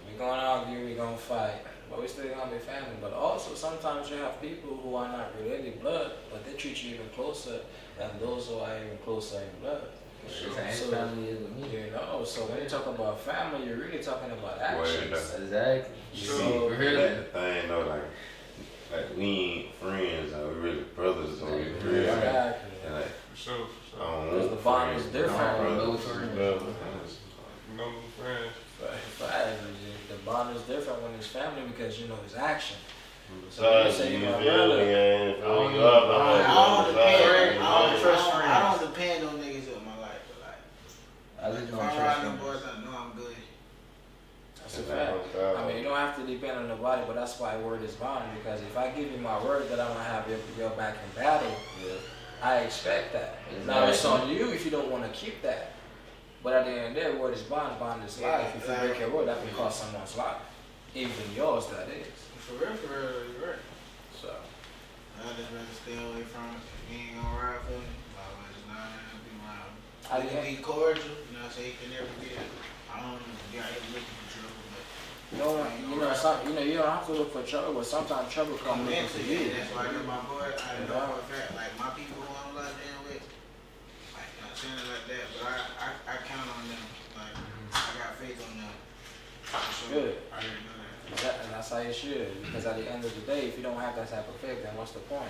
S1: We gonna argue, we gonna fight, but we still gonna be family. But also, sometimes you have people who are not related blood, but they treat you even closer than those who are even closer in blood.
S3: His family is with me.
S1: You know, so when you talk about family, you're really talking about actions.
S3: Exactly.
S4: So
S3: really,
S4: that's the thing though, like we ain't friends, like we really brothers, so we friends.
S1: Exactly.
S4: And like,
S5: For sure.
S4: I don't
S1: Because
S4: want
S1: the bond
S4: friends,
S1: is different.
S4: I don't
S3: No
S4: want
S3: friends.
S4: brothers.
S5: No friends.
S1: The bond is different when it's family because you know it's action.
S7: So
S1: you say
S7: you
S1: you my
S7: feel
S1: brother.
S7: me? And if
S3: I don't
S7: you love them,
S2: I don't depend on niggas in my life, but like,
S3: I just
S2: if
S3: don't
S2: I'm
S3: trust
S2: riding them
S3: friends.
S2: boys, I know I'm good.
S1: That's a fact. I mean, you don't have to depend on nobody, but that's why word is bond. Because if I give you my word that I'm gonna have your back in battle, I expect that. Now it's on you if you don't want to keep that. But at the end of the day, word is bond. Bond is life. If you break your word, that can cost someone's life, even yours. That is.
S2: For real, you're right.
S1: So.
S2: I just rather stay away from it. If you ain't gonna ride for me, I'll just not be around.
S1: I
S2: You can be cordial, you know, so you can never be I don't know, you got to look for trouble, but
S1: You don't have to look for trouble, but sometimes trouble comes looking for you.
S2: That's why I know my boy, I know for a fact, like my people who I'm locked in with, like not saying it like that, but I count on them. Like I got faith on them. So,
S1: Good.
S2: I already know that.
S1: And that's how you should, because at the end of the day, if you don't have that type of faith, then what's the point?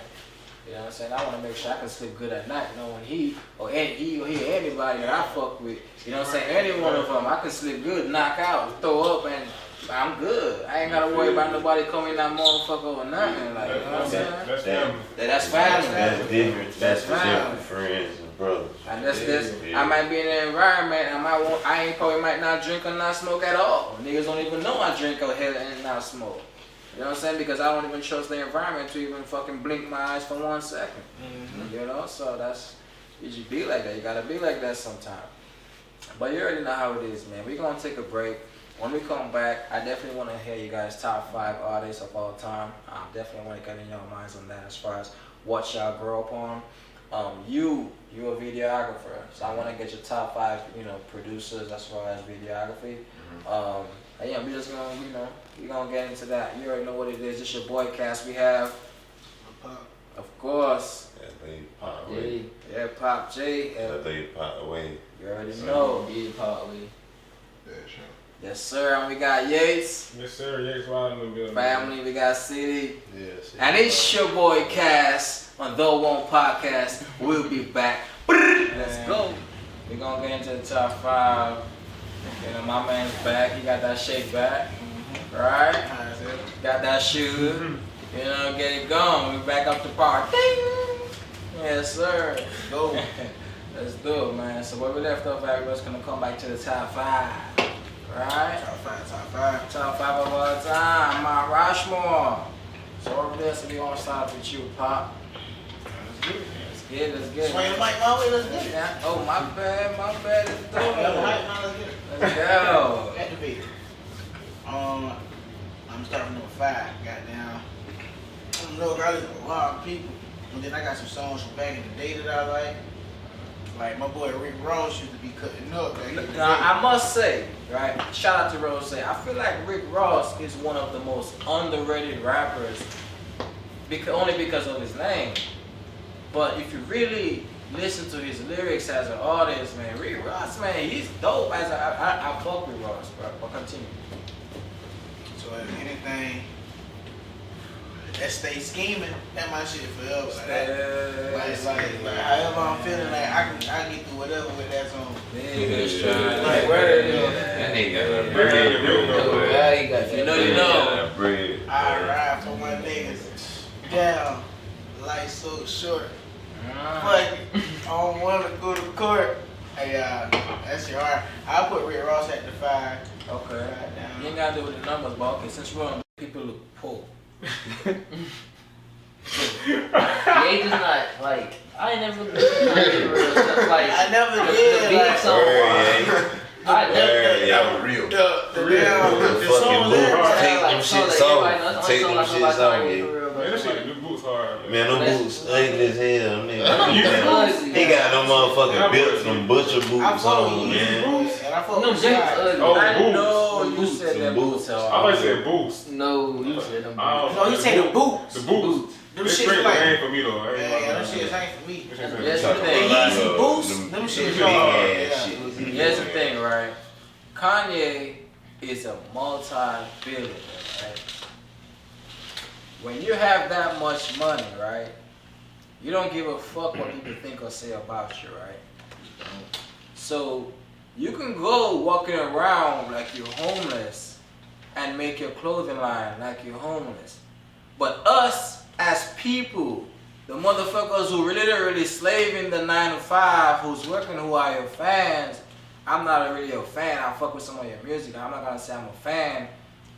S1: You know what I'm saying? I want to make sure I can sleep good at night, knowing he or anybody that I fuck with, you know what I'm saying? Any one of them, I can sleep good, knock out, throw up, and I'm good. I ain't got to worry about nobody coming that motherfucker or nothing. Like, you know what I'm saying?
S5: That's family.
S1: That's family.
S4: That's different. That's
S1: family.
S4: different friends and brothers.
S1: And I might be in an environment, I probably might not drink or not smoke at all. Niggas don't even know I drink or hell and not smoke. You know what I'm saying? Because I don't even trust the environment to even fucking blink my eyes for 1 second. You know, so you should be like that. You gotta be like that sometime. But you already know how it is, man. We're gonna take a break. When we come back, I definitely want to hear you guys' top 5 artists of all time. I definitely want to get in your minds on that as far as what y'all grow up on. You're a videographer, so I want to get your top 5, producers as far as videography. Yeah, we just gonna, we're gonna get into that. You already know what it is. It's your boy Cass. We have, of course,
S4: They pop away.
S1: yeah, Pop J.
S4: They pop away.
S1: You already know.
S3: Big partly.
S1: Yes, sir. And we got Yates.
S5: Yes, sir. Yates Wild in the building.
S1: Family. We got City.
S7: Yes.
S1: And it's your boy Cass on The One Podcast. We'll be back. Let's go. We're gonna get into the top 5. My man's back. He got that shake back. Right? Got that sugar. Get it going. We back up to par. Ding! Yes, sir. Let's go. Let's do it, man. So where we left off, everybody's gonna come back to the top 5. Right? Top 5 of all time. Mount Rushmore. So over there, so we gonna start with you, Pop. Let's get it.
S2: Swing the mic my way, let's get it.
S1: Yeah. Oh, my bad. Let's do it.
S2: Let's
S1: go.
S2: Activate. I'm starting from number 5. Goddamn. I don't know, I listen to a lot of people. And then I got some songs from back in the day that I like. Like my boy Rick Ross used to be cutting up.
S1: Now, I must say, right, shout out to Rose. I feel like Rick Ross is one of the most underrated rappers only because of his name. But if you really listen to his lyrics as an artist, man, Rick Ross, man, he's dope. I fuck with Ross, bro. But continue.
S2: So if anything that stay scheming, that my shit forever. Like however I'm feeling, like I get through whatever with that song. Like where it is.
S4: That nigga got a bread.
S1: You know.
S2: I ride for my niggas. Down. Life so short. Fuck it. I don't want to go to court. Hey, that's your heart. I'll put Rick Ross at the 5.
S1: Okay.
S2: Right,
S1: You ain't got to do with the numbers, but okay, since we're on, people look poor.
S3: Yeah, he just not, like, I ain't never been to real stuff. Like,
S2: I never
S3: the
S2: did.
S3: beat
S2: Like,
S3: song. I never.
S6: Yeah, real.
S2: The songs
S4: Take them shits off. Take them shits off,
S5: Man, this shit, the boots hard.
S4: Man, them boots ugly as hell, nigga. He got them motherfucking built, them butcher boots on, man.
S2: And I fuck
S3: No,
S2: with
S3: James
S2: Shy.
S3: ugly.
S5: Oh,
S1: I
S5: boots.
S1: know you
S4: Boots,
S1: said that
S4: some
S1: boots.
S5: I always said boots.
S3: No, you said them.
S5: I don't
S2: No,
S5: know.
S2: you say the boots.
S5: The boots.
S2: Them
S5: They
S2: shit
S5: straight the
S2: like.
S5: name for me though. I ain't
S2: Yeah, them
S5: gonna
S2: shit shits ain't for me.
S3: Yes,
S4: Talk
S3: the
S4: about
S3: thing.
S2: The
S4: like,
S2: Yeezy boots,
S4: them
S2: them shits
S4: big
S2: hard.
S4: ass
S2: Yeah.
S4: shit.
S3: Here's the thing, right? Kanye is a multi-billionaire, right? When you have that much money, right? You don't give a fuck what people think or say about you, right? So you can go walking around like you're homeless and make your clothing line like you're homeless. But us as people, the motherfuckers who literally slaving the 9 to 5, who's working, who are your fans. I'm not really a fan. I fuck with some of your music. I'm not gonna say I'm a fan,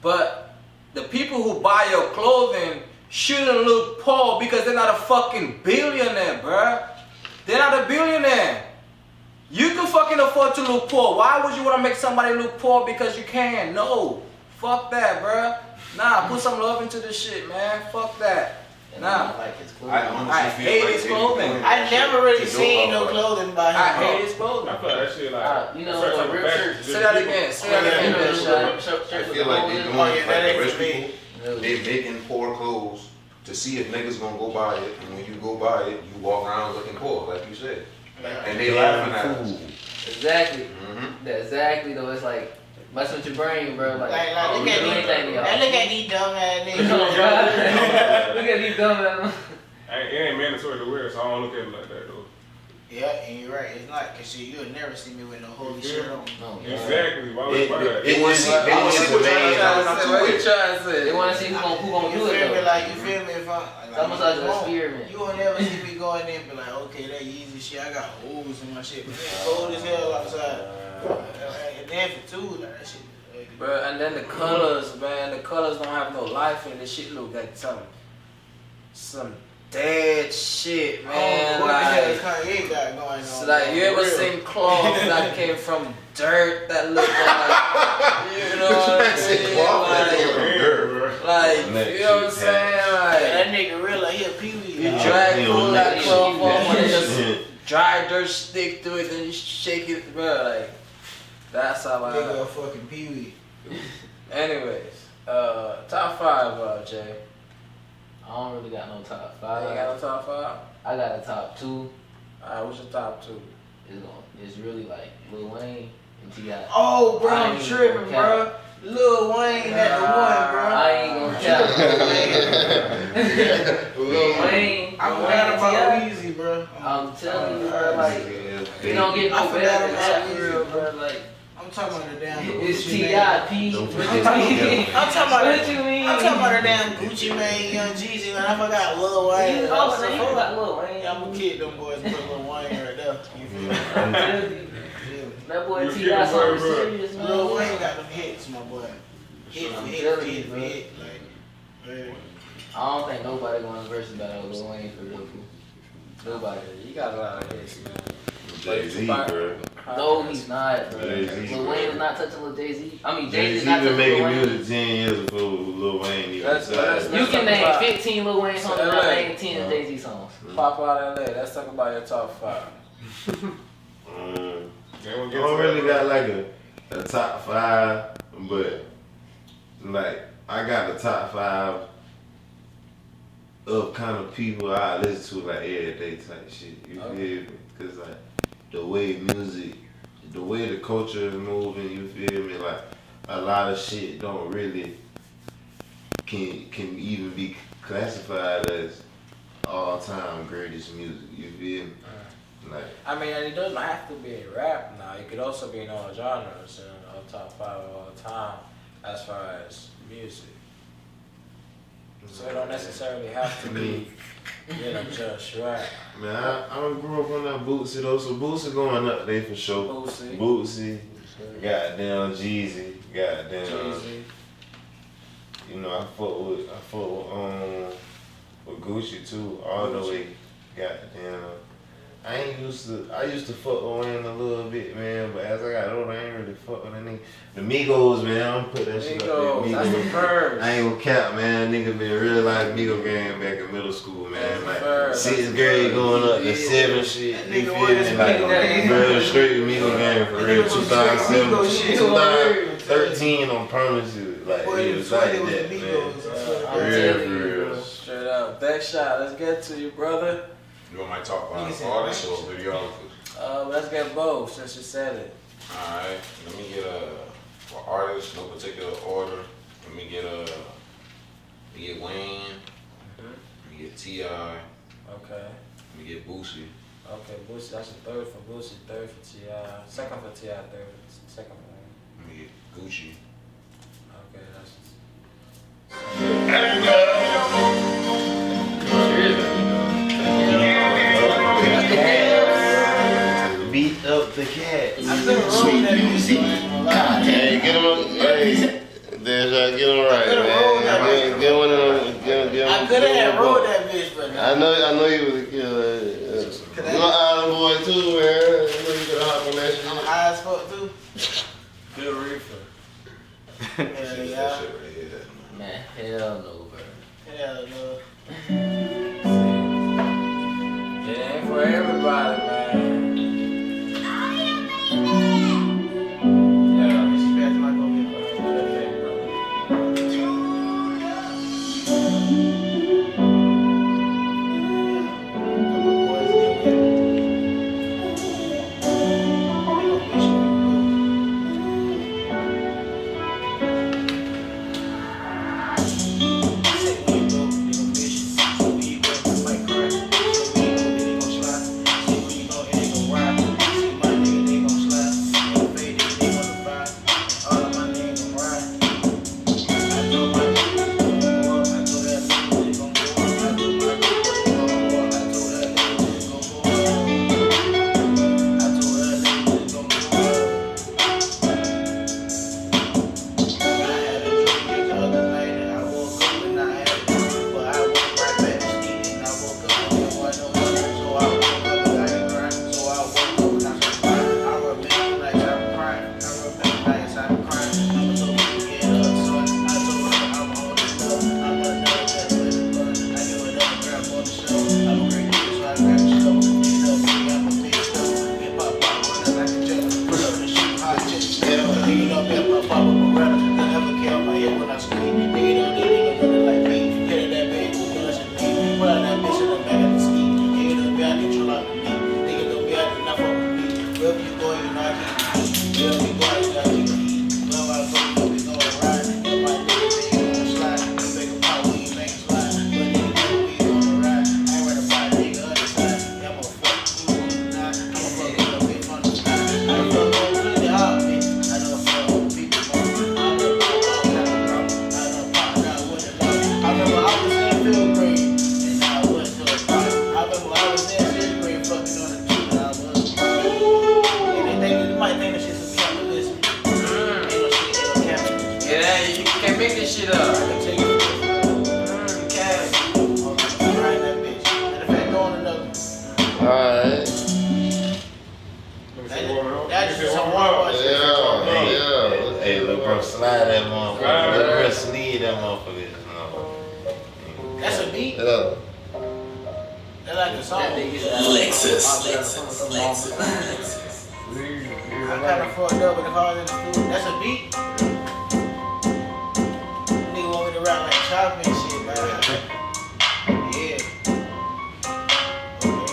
S3: but the people who buy your clothing shouldn't look poor because they're not a fucking billionaire, bruh. They're not a billionaire. You can fucking afford to look poor. Why would you want to make somebody look poor because you can? No. Fuck that, bruh. Nah, put some love into this shit, man. Fuck that. Nah. I hate his clothing.
S2: I never really seen no clothing by him.
S3: I hate his clothing.
S5: I feel like that shit like.
S3: You know
S5: certain
S3: what,
S5: type of
S3: rip
S5: fashion
S3: shirts.
S5: just
S3: Say that
S5: people-
S3: again. Say that again, Deadshot.
S6: I feel like they doing
S2: Oh, yeah,
S6: like
S2: that
S6: the
S2: ain't
S6: rich
S2: for me.
S6: people. They making poor clothes to see if niggas gonna go buy it, and when you go buy it, you walk around looking poor, like you said. And they laughing at us.
S3: Exactly.
S6: Mm-hmm.
S3: Exactly though. It's like messing with your brain, bro. Like,
S2: Like,
S3: oh,
S2: look at
S3: do anything,
S2: these,
S3: y'all.
S2: look at these dumb ass
S3: You know,
S2: niggas.
S3: bro. Look at these dumb ass.
S5: It ain't mandatory to wear, so I don't look at it like that though.
S2: Yeah, and you're right. It's not, cause shit, you'll never see me with no holy shirt on.
S3: No,
S5: Exactly. Why would you buy that?
S6: They want to see, they want to see what
S3: What
S6: you
S3: you trying to say? They want to see who gonna
S2: You
S3: do
S2: feel
S3: it
S2: me?
S3: though.
S2: Like, you feel me? If I,
S3: It's almost like an experiment.
S2: You will never see me going in and be like, okay, that Yeezy shit, I got holes in my shit. But it's cold as hell outside. And then for two, like, that shit.
S3: Bro, and then the colors, man, the colors don't have no life in it. This shit look like some dead shit, man.
S2: What the hell is
S3: Like,
S2: Kanye got going on?
S3: so like, you ever seen cloth that came from dirt that looked like, you know what I mean? Like, you know what I'm saying? Like,
S2: That nigga real like he a peewee.
S3: you pull that cloth off and just dry dirt stick to it, then you shake it, bro. Like, that's how
S2: Nigga
S3: I.
S2: a fucking peewee.
S3: Anyways, top 5, Jay. I don't really got no top 5.
S1: You got no top 5?
S3: I got a top 2.
S1: Alright, what's your top 2?
S3: It's really like Lil Wayne and T.I.
S2: Oh, bro,
S3: I
S2: I'm
S3: ain't
S2: tripping,
S3: gonna
S2: bro. Lil Wayne at the one, bro.
S3: I ain't gonna count. Lil Wayne.
S2: I forgot about Weezy, bro.
S3: I'm telling you, bro, like, you don't get
S2: I
S3: no
S2: forgot
S3: better than
S2: about
S3: that, for
S2: Weezy,
S3: real,
S2: bro.
S3: bro. Like,
S2: I'm talking about the damn
S3: it's
S2: Gucci
S3: T.I.
S2: Mane.
S3: P.
S7: Don't
S3: What
S7: forget
S3: you
S7: to
S3: mean?
S2: I'm talking about
S3: What you mean?
S2: I'm talking about the damn Gucci Mane, Young Jeezy, man. I forgot Lil Wayne.
S3: You know, man, you got Lil Wayne.
S2: Yeah, I'm gonna kick them boys and put Lil Wayne right there. You feel me?
S3: I'm telling you. That boy
S5: You
S3: T
S5: get
S3: got
S5: it,
S3: something
S5: bro.
S3: serious, man.
S2: Lil Wayne got them hits, my boy. Hit for
S3: I'm
S2: hit
S3: telling
S2: for
S3: you,
S2: hit for
S3: bro.
S2: hit. Like, man.
S3: I don't think nobody going to versus battle Lil Wayne for real. Nobody.
S1: You got a lot of hits, man.
S7: Jay-Z, bro.
S3: No, he's not, bro.
S7: Jay-Z,
S3: Lil
S7: bro.
S3: Wayne is not touching Lil Jay-Z. I mean,
S7: Jay-Z
S3: Jay-Z not
S7: been
S3: touching
S7: making
S3: Lil Wayne.
S7: music 10 years before Lil Wayne even
S1: That's-
S7: decided.
S3: You can name
S1: About-
S3: 15 Lil Wayne songs and
S1: LA.
S3: I name 10 Jay-Z songs.
S1: Pop out LA. Let's talk about your top 5.
S5: They won't
S7: I
S5: get
S7: don't
S5: to
S7: really
S5: that,
S7: got like a top 5, but like I got a top 5 of kind of people I listen to like every day type shit. You feel me? Cause like the way music, the way the culture is moving, you feel me? Like a lot of shit don't really can even be classified as all time greatest music. You feel me? Like
S1: I mean, and it doesn't have to be rap now. It could also be in all genres and all top 5 of all time as far as music. So it don't necessarily have to be, you know, just rap.
S7: man, I grew up on that Bootsy though, so Bootsy going up there for sure.
S1: Boosie,
S7: Bootsy, goddamn Jeezy, goddamn.
S1: Jeezy.
S7: You know, I fuck with Gucci too, all the way. Goddamn. I used to fuck with Wayne a little bit, man, but as I got older, I ain't really fuck with any. The Migos, man, I'm put that shit up
S1: Migos,
S7: there.
S1: that's the first.
S7: I ain't gonna cap, man. Nigga been real life Migo game back in middle school, man.
S1: That's the
S7: Like
S1: first.
S7: 6th grade going up to 7th shit.
S2: That
S7: You
S2: nigga
S7: feel
S2: was
S7: me? Like
S2: Migo game.
S7: real straight Migo game for real.
S2: That nigga was straight
S7: 2007,
S2: Migo shit.
S7: 2013 on promise you. Like
S2: Boy,
S7: it was like that, man.
S2: Migos.
S3: I'm
S7: Real,
S3: telling you,
S7: real.
S3: bro.
S1: Straight up. Deadshot, let's get to you, brother.
S6: You want my artist or videographer?
S3: Let's get both since you said it.
S6: Alright, let me get for artists, no particular order. Let me get Wayne. Let me get T.I.
S3: Okay.
S6: Let me get Boosie.
S3: Okay, Boosie, that's the third for Boosie, third for T.I. Second for T.I., second for Wayne.
S6: Let me get Gucci.
S3: Okay, that's...
S7: Beat up the cat.
S2: I could've rolled that bitch, so I ain't gonna lie.
S8: Hey, get him. Hey, Deadshot, get him right, man. Get one of them.
S2: I could've had rolled that bitch, but
S8: I know you was a killer. You're an island boy too, man. I know you could hop on that shit.
S2: I'm high as fuck too.
S3: Good reefer.
S2: Hell
S6: That
S2: yeah.
S6: shit right here.
S3: Man, hell no, bro.
S2: Hell no.
S3: It ain't for everybody, man.
S2: Yeah, this is fast like over here.
S7: Hey, look, bro, slide that motherfucker. Let her sneeze that motherfucker.
S2: That's a beat?
S7: Yeah.
S2: That's like a song.
S9: Lexus.
S2: I kind of fucked up, but if I was in the studio, that's a beat? Nigga want me to rap like Chop and shit, man. Yeah. Okay.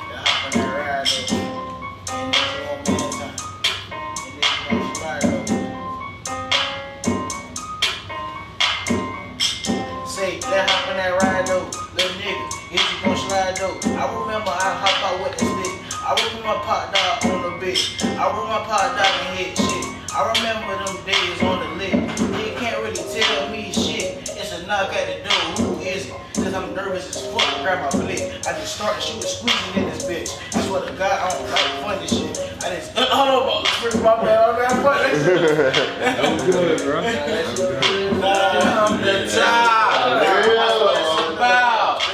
S2: Gotta hop on that ride, though. And then you want me in time. And then you want to ride, though. Say, let's hop on that ride, though. Little nigga, if you gon' slide, though. I remember I hop out with the stick. I remember my pot dog on the bitch. I remember my pot dog and hit shit. I remember them days on the lip. You can't really tell me shit. It's a knock at the door. Who is it? Cause I'm nervous as fuck. Grab my blick. I just started shooting, squeezing in this bitch. I swear to God, I don't like funny shit. I just hold on, freak my man. I'm fuck that shit.
S5: That was good, bro.
S3: Off the top. That's what it's about.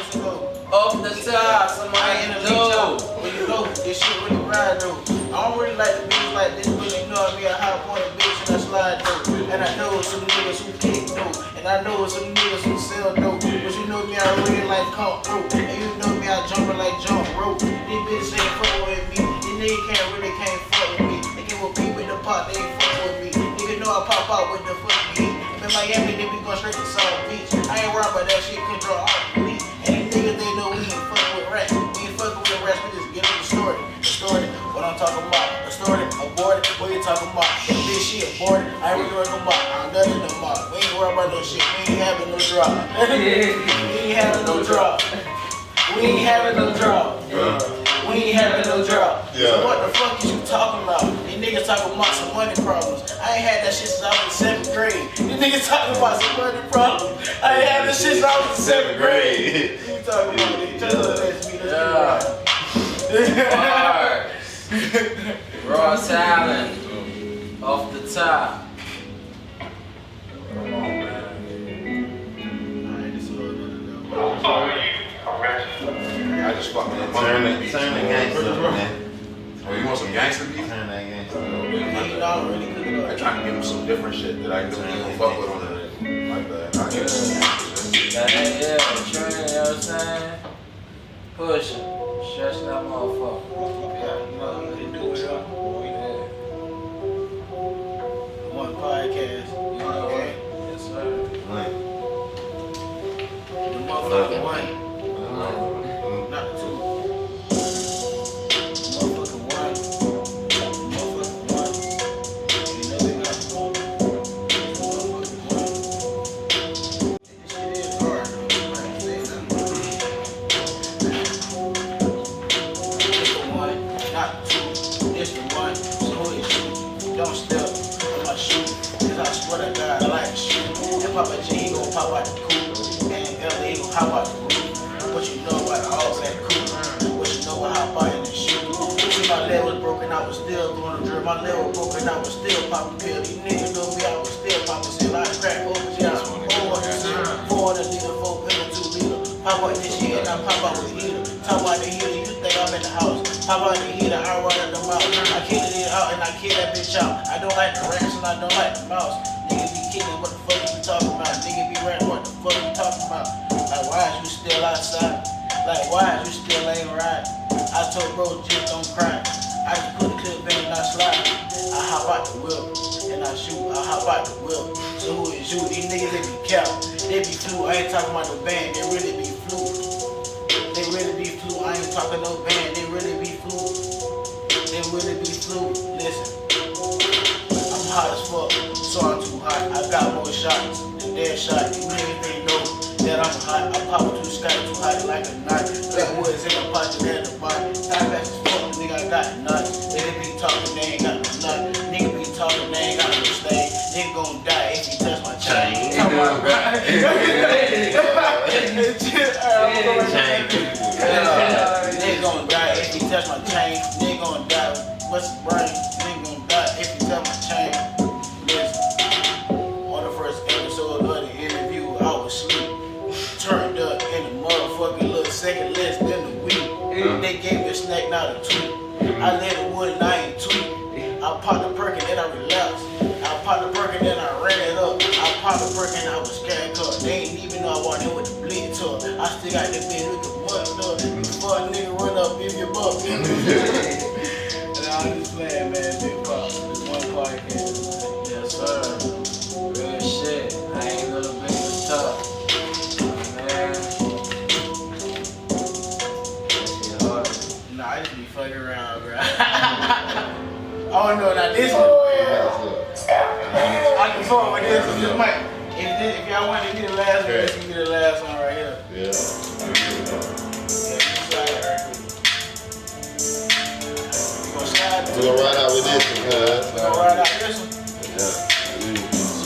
S3: Off the top, somebody know.
S2: When you know, this shit really ride though. I don't really like the beats like this, but you know I be a high point bitch and I slide though. And I know some niggas who kick though. And I know some niggas who sell dope. But you know me, I really like comp rope. And you know me, I jumpin' like jump rope. These bitches ain't fuck with me. These niggas can't fuck with me. They give a beat with the pot, they ain't fuck with me. Nigga know I pop out with the fucking heat. I'm in Miami, then we go straight to South Beach. I ain't rock, but that shit control all the beat. And these niggas, they know we ain't fucking with rats. We ain't fucking with talking about. If this shit aborted, I ain't really working about. I'm nothing about. We ain't worried about no shit. We ain't having no drop. We ain't having no drop. We ain't having no drop. We ain't having no drop.
S8: Yeah.
S2: So what the fuck is you talking about? These niggas talking about some money problems. I ain't had that shit since I was in 7th grade. These niggas talking about some money problems. I ain't had that shit since I was in 7th grade. You talking about it? Just
S3: Raw talent off the top. Come on, man.
S6: I just fucking
S7: Turn the gangster up, man.
S6: Oh, you want some gangster beef?
S7: Turn that gangster up.
S6: I trying to give him some different shit that I do. He don't fuck with on the like that. I get it.
S3: Yeah, train, you know what I'm saying? Push it. Stretch that motherfucker.
S2: Yeah, you know what they do with y'all. One podcast. You know what?
S3: Yes, sir.
S2: The motherfucking one. Not the two. Motherfucking one. Motherfucking one. You know they got one. Motherfucking one. This shit is hard though. I ain't saying nothing. It's the one, not the two. It's the one. So who is you? Don't step. I'm not shooting. Cause I swear to God, I like to shoot. And Papa G, he gon' pop out the coupe. And Ella, he gon' hop out the roof. What you know about all that cool? What you know about how fire and shoot? See, my leg was broken, I was still going to drill. My leg was broken, I was still popping pills. These niggas know me, I was still popping shit. I crack open, yeah. 400 liter, 4 pillar, 2 liter. Pop out this shit and I pop out with heater. Talk about the heater, you think I'm in the house. Pop out the heater, I run out the mouth. I kill it out and I kill that bitch out. I don't like the rats and I don't like the mouse. Niggas be killing, what the fuck you talking about? Niggas be ratting, what the fuck you talking about? Like, why is you still outside? Like, why is you still ain't right? I told bro, just don't cry. I just put the clip in and I slide. I hop out the whip and I shoot. I hop out the whip. So who is you? These niggas, they be kept. They be flu. I ain't talking about no band. They really be flu. They really be flu. I ain't talking no band. They really be flu. They really be flu. Listen, I'm hot as fuck, so I'm too hot. I got more shots than Deadshot. You niggas, they know that I'm hot. I pop through the sky too hot like a knife. Backwoods in my pocket at the body. Stop back as fuck, nigga, I got nuts. They be talking, they ain't got no nut. Nigga be talking, they ain't got no stay. Nigga gon' die if he touch my chain. Come on, bro. Nigga gon' die if he touch my chain. Nigga gon' die. What's the brain? Nigga gon' die if he touch my chain. Listen, on the first episode of the interview, I was asleep. Turned up in the motherfucking little second list in the week. They gave me a snack, not a tweet. I let it wood and I ain't tweet. I popped the perk and then I relapsed. I popped the perk and then I ran it up. I popped the perk and I was scared cause they ain't even know I walked in with the bleed tuck. I still got that bitch with the mud up. Before a nigga run up, if you buck. And I'm just playing, man. Big pop. This one podcast.
S3: Yes, sir. Real shit. I ain't gonna bring this tough. Man. That shit hard.
S2: Nah, I just be fucking around, bro. Oh no, now this one. I can fuck with this. This might. If y'all want to be the last one, this can be the last one right here.
S8: Yeah.
S2: Yeah, we gonna slide
S8: We're gonna ride out with this one, cuz.
S2: We gonna ride out this one.
S8: Yeah.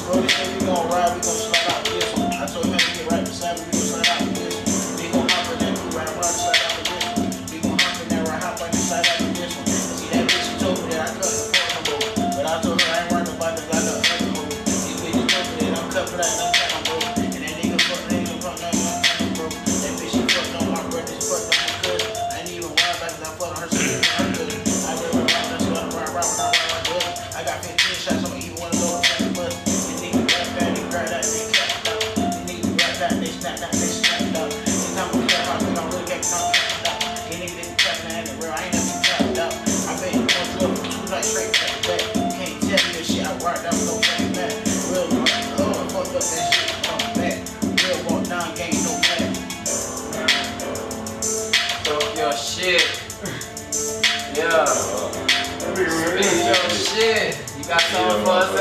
S2: Brody said we gonna ride, we gonna slide out with this one. I told him to get right beside me, we gonna slide out with this one. We gonna hop in that blue right around, slide out with this one. We gonna hop in that right, hop on the slide out with this one. See that bitch, she told me that I couldn't afford no more. But I told her I ain't running about this, I got other more. These bitches told me that I'm cuffing out and I'm tapping bro. And that nigga fuck, that nigga fuck, that nigga fuck, bro. That bitch, she fucked on my brother, she fucked on my cousin. I ain't even worried about cause I fucked on her sister, her cousin. I really ride, that's what I ride when I ride my cousin. I got 15 shots on each one of those fucking buttons. These niggas rap that, they grab that, they clap out. These niggas rap that, they snap that, they snap out. These time we clap out, we don't really get clapped out. These niggas, they be clapping that in the real, I ain't never been clapped out. I bet you one club for 2 nights straight back to back. Can't tell me this shit, I rock down with no back back. Real fucked up that shit, come back. Real walk down, gang, no back.
S3: Talk your shit. Yeah. Spit your shit. You You got something for us, LA?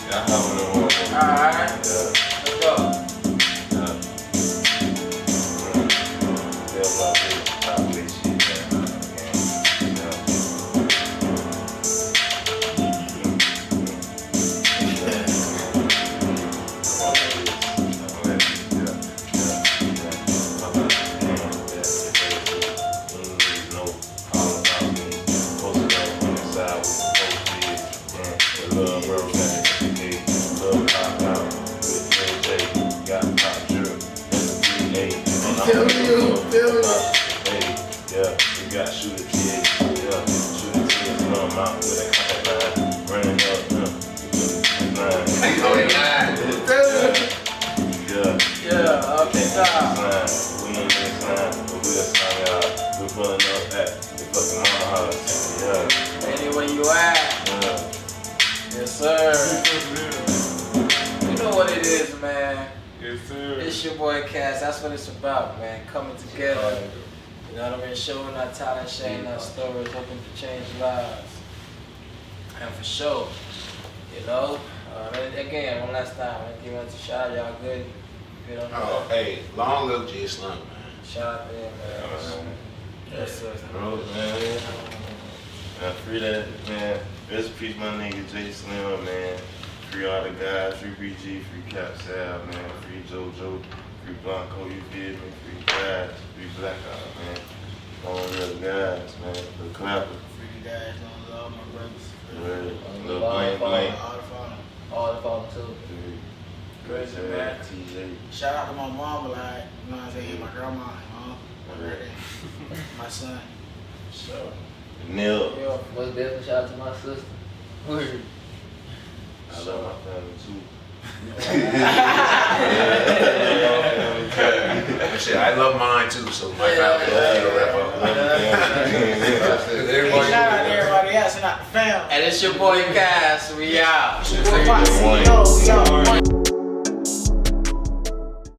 S4: Yeah, I have one in one.
S3: Alright.
S4: Yeah.
S3: Let's go.
S4: Yeah. Feel like this. Top of this shit, man.
S3: Anywhere you at. Yes, sir. You know what it is, man.
S5: Yes, sir.
S3: It's your boy Cass. That's what it's about, man. Coming together. You know what I mean? Showing our talent, sharing our stories, hoping to change lives. And for sure, you know, again, one last time, I give it to shout out, y'all good. Good on
S6: Oh, hey, long live J Slim, man.
S3: Shout out to him, man. Yes, sir.
S4: Bro, man. Free that, man. Rest in peace, my nigga J Slim, man. Free all the guys, free BG, free Cap Sal, man. Free JoJo, free Blanco, you feel me? Free guys, free Blackout, man. All real guys, man. The clapper.
S2: Free guys, don't love my brothers.
S4: Little blank, blank.
S2: All the phone.
S3: All the phone too. Crazy, man.
S4: TJ.
S2: Shout out to my mom, like, you know what I'm saying? My grandma, my granddad, my son.
S3: So,
S4: Neil.
S3: yo, most definitely shout out to my sister. Word.
S4: I love my family too.
S6: Shit, I love mine too, so my family will wrap up.
S2: Hey, shout out to everybody else and not the family.
S3: And it's your boy Cass. We out.
S2: It's your boy Foxy, yo,